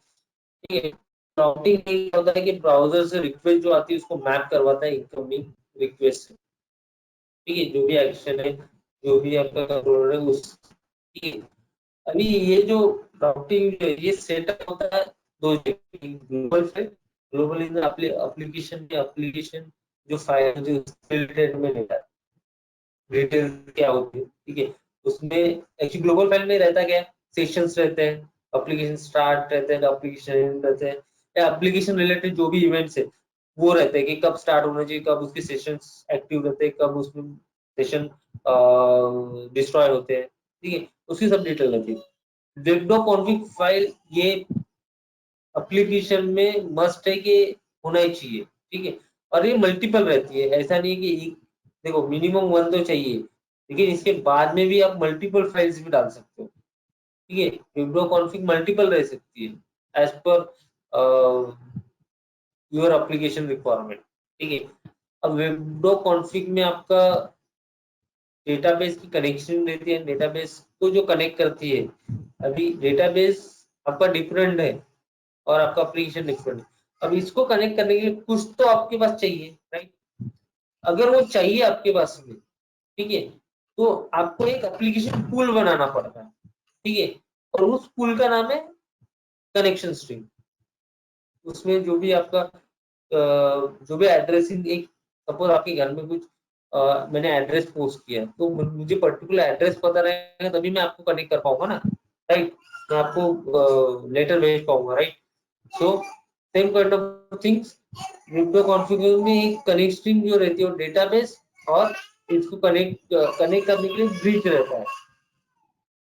ठीक है। राउटिंग में क्या होता है कि ब्राउजर से रिक्वेस्ट जो आती है उसको मैप करवाता है इनकमिंग रिक्वेस्ट, ठीक है, जो भी एक्शन है, जो भी आपका कंट्रोलर है उस, ठीक है। अभी ये जो राउटिंग ये सेटअप होता है दो जगह, ग्लोबल से, ग्लोबल इन एप्लीकेशन जो फाइल जो रिलेटेड में रहता है, डिटेल क्या होती है, ठीक है। उसमें एक्चुअली ग्लोबल फाइल में रहता क्या है, सेशंस रहते हैं, एप्लीकेशन स्टार्ट रहते हैं, एप्लीकेशन एंड रहते हैं, या एप्लीकेशन रिलेटेड जो भी इवेंट्स है वो रहते हैं कि कब स्टार्ट होना चाहिए, कब उसके सेशंस एक्टिव रहते हैं, कब उसमें सेशन डिस्ट्रॉय होते हैं, ठीक है, उसकी सब डिटेल रहती है। वेब कॉन्फ़िग फाइल ये एप्लीकेशन में मस्ट है कि होना ही चाहिए, ठीक है। और ये मल्टीपल रहती है, ऐसा नहीं है कि देखो मिनिमम वन तो चाहिए, लेकिन इसके बाद में भी आप मल्टीपल फाइल्स भी डाल सकते हो, ठीक है। विंडो कॉन्फ़िग मल्टीपल रह सकती है as per your application requirement, ठीक है। अब विंडो कॉन्फ़िग में आपका डेटाबेस की कनेक्शन रहती है, डेटाबेस को जो कनेक्ट करती है, अभी डेटाबेस आपका डिफरेंट है और आपका एप्लीकेशन डिफरेंट है। अब इसको कनेक्ट करने के लिए कुछ तो आपके पास चाहिए, राइट। अगर वो चाहिए आपके पास में, ठीक है, तो आपको एक एप्लीकेशन पूल बनाना पड़ता है, ठीक है। और उस पूल का नाम है कनेक्शन स्ट्रिंग। उसमें जो भी आपका जो भी एड्रेसिंग, एक सपोज आपके घर में कुछ मैंने एड्रेस पोस्ट किया, तो मुझे पर्टिकुलर एड्रेस पता रहेगा तभी मैं आपको कनेक्ट कर पाऊंगा ना, राइट। मैं आपको लेटर भेज पाऊंगा, right. So same kind of things, window configure में एक कनेक्टिंग जो रहती है वो डेटाबेस और इसको कनेक्ट करने के लिए ब्रिज रहता है,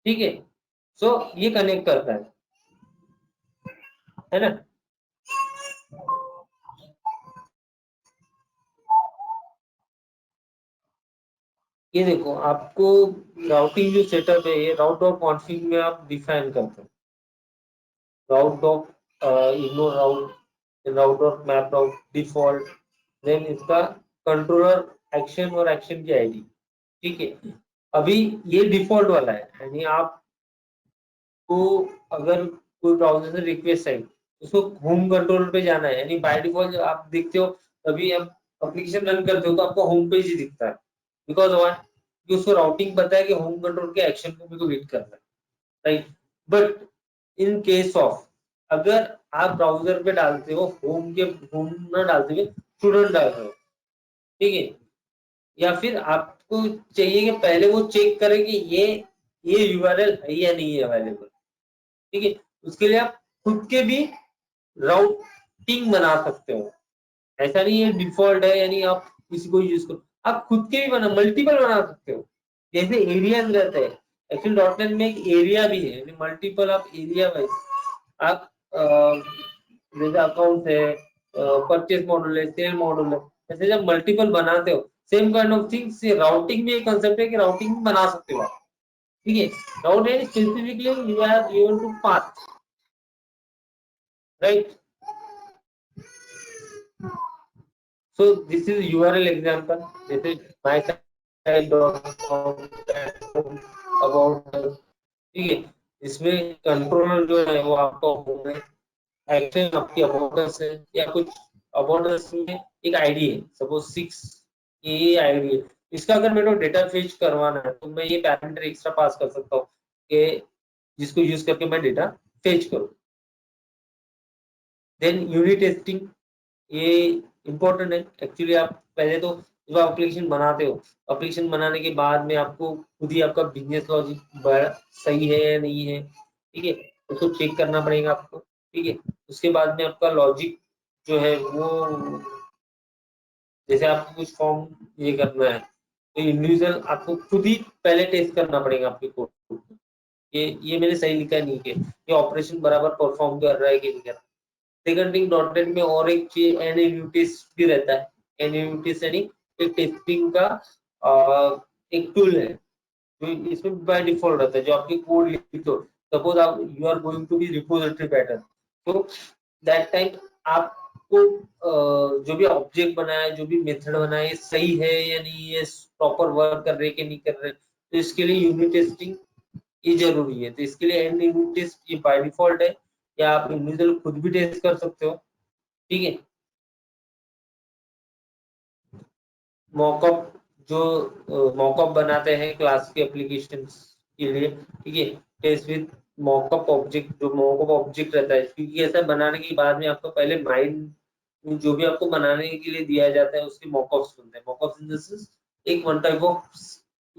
ठीक है। सो ये कनेक्ट करता है ना। ये देखो आपको राउटिंग जो सेटअप है, ये राउट और कॉन्फ़िग में आप डिफाइन करते हो, राउट ऑफ इग्नोर राउट, राउट और मैप राउट डिफॉल्ट, देन इसका कंट्रोलर एक्शन और एक्शन की आईडी, ठीक है। अभी ये डिफॉल्ट वाला है, यानी आपको अगर कोई ब्राउजर से रिक्वेस्ट आई, उसको होम कंट्रोल पे जाना है, यानी बाय डिफॉल्ट आप देखते हो कभी आप एप्लीकेशन रन करते हो तो आपको होम पेज ही दिखता है, बिकॉज व्हाट, कि उसको राउटिंग पता है कि होम कंट्रोल के एक्शन को मेरे को रीड करना है, right. But in case of, अगर आप ब्राउजर पे डालते हो होम ना डालते हुए स्टूडेंट डाल रहे हो, ठीक है, या फिर आपको चाहिए कि पहले वो चेक करे कि ये यूआरएल है या नहीं है अवेलेबल, ठीक है, उसके लिए आप खुद के भी राउटिंग बना सकते हो। ऐसा नहीं है डिफॉल्ट है यानी आप किसी को यूज करो, आप खुद के भी मल्टीपल बना सकते हो, जैसे एरियाज रहते हैं। एक्चुअली डॉटनेट में एक एरिया भी है, मल्टीपल आप एरिया वाइज आप जैसे अकाउंट है, परचेज मॉडल है, सेल मॉडल है, ऐसे जब मल्टीपल बनाते हो same kind of things, routing में एक कंसेप्ट है कि राउटिंग बना सकते हो आप, ठीक है। राउट है specifically you are given to path, right. So this is URL example. This is mysite.com about, ठीक है। इसमें कंट्रोलर जो है वो आपका होम है, एक्शन आपकी अबाउट है, या कुछ अबाउट में एक आईडी है, सपोज 6, ये आईडी है। इसका अगर मेरे को डेटा फेच करवाना है तो मैं ये पैरामीटर एक्स्ट्रा पास कर सकता हूँ कि जिसको यूज करके मैं डेटा फेच करूँ। देन यूनिट टेस्टिंग, ये इम्पोर्टेंट है एक्चुअली। आप पहले तो जब आप एप्लीकेशन बनाते हो, एप्लीकेशन बनाने के बाद में आपको खुद ही आपका बिजनेस लॉजिक सही है या नहीं है, ठीक है, उसको चेक करना पड़ेगा आपको, ठीक है। उसके बाद में आपका लॉजिक जो है वो, जैसे आपको कुछ फॉर्म ये करना है तो इंडिविजुअल आपको खुद ही पहले टेस्ट करना पड़ेगा आपके कोड को, ये मैंने सही लिखा नहीं है, ये ऑपरेशन बराबर परफॉर्म कर रहा है कि नहीं कर रहा। सेकंड थिंग, डॉटनेट में और एक चीज एनएयूटिस भी रहता है। एनएयूटिस यानी एक टेस्टिंग का एक टूल है जो इसमें बाय डिफॉल्ट रहता है, जो आपके कोड लिखते हो। सपोज आप you are going to be repository pattern, तो दैट टाइम आपको जो भी ऑब्जेक्ट बनाया है, जो भी मेथड बनाया है, सही है या नहीं है, प्रॉपर वर्क कर रहे कि नहीं कर रहे, तो इसके लिए यूनिट टेस्टिंग ये जरूरी है। तो इसके लिए एंड यूनिट टेस्ट ये बाय डिफॉल्ट है, या आप इंडिविजुअल खुद भी टेस्ट कर सकते हो, ठीक है। मॉकअप, जो मॉकअप बनाते हैं क्लास के एप्लीकेशन के लिए, ठीक है, टेस्ट विद मॉकअप ऑब्जेक्ट, जो मॉकअप ऑब्जेक्ट रहता है, क्योंकि ऐसा बनाने के बाद में आपको पहले माइंड में जो भी आपको बनाने के लिए दिया जाता है उसके मॉकअप्स बनते हैं। मॉकअप्स इन द सेंस एक वन टाइप ऑफ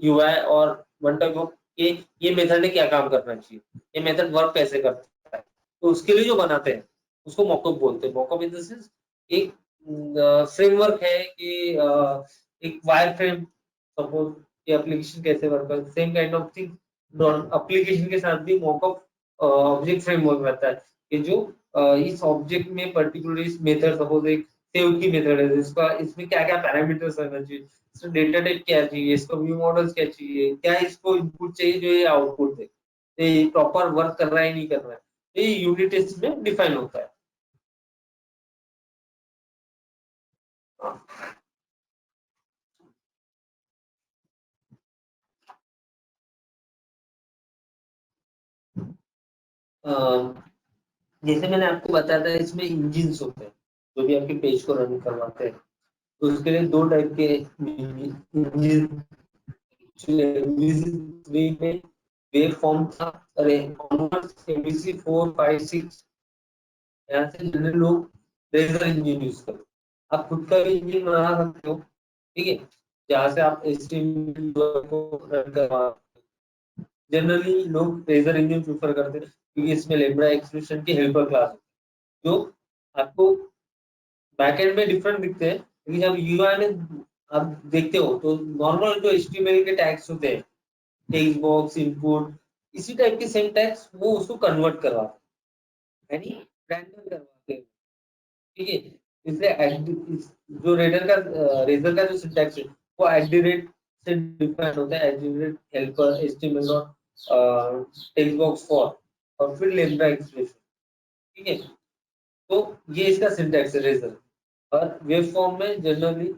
यूआई और वन टाइप ऑफ ये मेथड ने क्या काम करना चाहिए, ये मेथड वर्क कैसे करता है, तो उसके लिए जो बनाते हैं उसको मॉकअप बोलते हैं। मॉकअप इन द सेंस एक फ्रेमवर्क है कि एक वायर फ्रेम, सपोज ये एप्लीकेशन कैसे वर्क करता है, same kind of thing application के साथ भी मॉकअप ऑब्जेक्ट फ्रेमवर्क रहता है कि जो इस ऑब्जेक्ट में पर्टिकुलर इस मेथड, सपोज एक सेव की मेथड है, इसका इसमें क्या क्या पैरामीटर्स रहना चाहिए, इसमें डेटा टाइप क्या चाहिए, इसको व्यू मॉडल्स क्या चाहिए, क्या इसको इनपुट चाहिए जो ये आउटपुट दे, ये प्रॉपर वर्क कर रहा है नहीं कर रहा है, ये यूनिट टेस्ट में डिफाइन होता है। जैसे मैंने आपको बताया था इसमें इंजिन्स होते हैं जो भी आपके पेज को रन करवाते हैं, तो उसके लिए दो टाइप के इंजिन में वेव फॉर्म था। अरे एमवीसी 4 5 6 यहाँ से जनरली लोग रेजर इंजन यूज करते, आप खुद का भी इंजन बना सकते हो, ठीक है, जहाँ से आप एचटीएमएल को रन करवा। जनरली लोग रेजर इंजन प्रेफर करते हैं क्योंकि इसमें लैम्ब्डा एक्सप्रेशन की हेल्पर क्लास जो आपको बैकएंड में डिफरेंट दिखते हैं, लेकिन जब यूआई में आप देखते हो तो नॉर्मल जो एचटीएमएल के टैग्स होते हैं, टेक्स्ट बॉक्स इनपुट, इसी टाइप के सेम टैग्स वो उसको कन्वर्ट करवाते हैं, यानी रैंडम करवाते हैं, ठीक है। इसलिए जो रेजर का जो सिंटैक्स है वो @, से डिफाइन होता है, हेल्पर एचटीएमएल और टेक्स्ट बॉक्स फॉर और फिर लैम्ब्डा एक्सप्रेशन, ठीक है। तो ये इसका सिंटैक्स है रेजर। और वेव फॉर्म में जनरली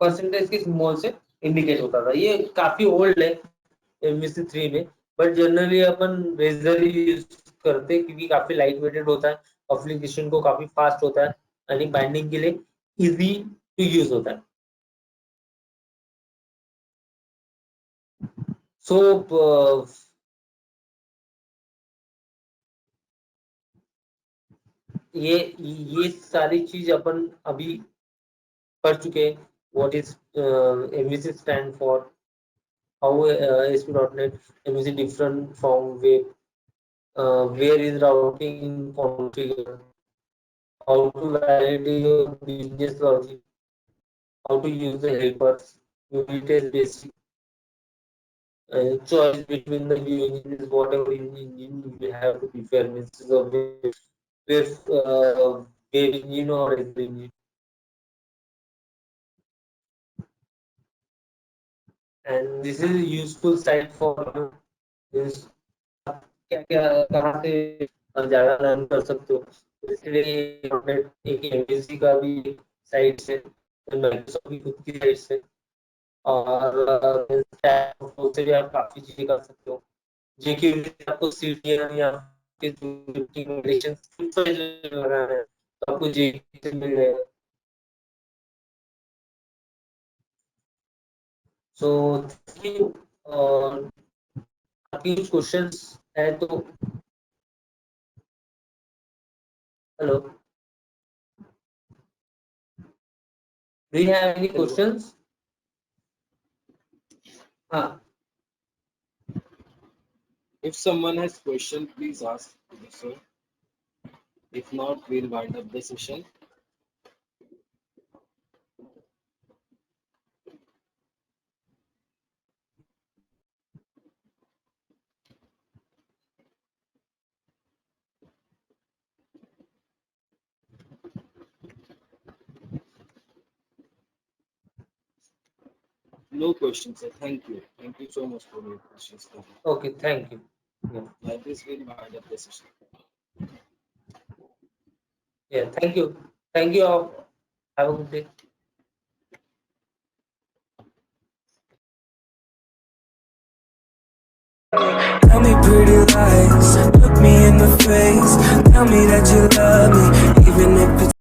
परसेंटेज के सिंबल से इंडिकेट होता था, ये काफी ओल्ड है एमवीसी 3 में, बट जनरली अपन रेजर यूज करते हैं क्योंकि काफी लाइट वेटेड होता है, एप्लीकेशन को काफी फास्ट होता है, यानी बाइंडिंग के लिए इजी टू यूज होता है। सो ये सारी चीज अपन अभी कर चुके हैं। What is MVC stand for, how ASP.NET MVC different from web, where is routing configured, how to validate your business logic, how to use the helpers, unit test basic, choice between the view engines, whatever engine you have to prefer, means web engine or Azure engine. And this is a useful site for this, क्या क्या कहाँ से ज्यादा learn कर सकते हो, तो इसलिए एक एमवीसी का भी साइट है, माइक्रोसॉफ्ट की खुद की साइट है, और उससे भी आप काफी चीजें कर सकते हो। जेके आपको सीटीएम या आपके जो लगाना है तो आपको जेके से मिल जाएगा। सो और आपकी कुछ क्वेश्चंस है तो hello, do you have any questions? हाँ, If someone has question, please ask, sir. If not, we'll wind up the session. No questions, sir. Thank you. Thank you so much for your questions. okay, thank you. Yeah, Like this, we'll wind up the session. yeah, thank you all. Have a good day. Tell me pretty lies, look me in the face. Tell me that you love me, even if it's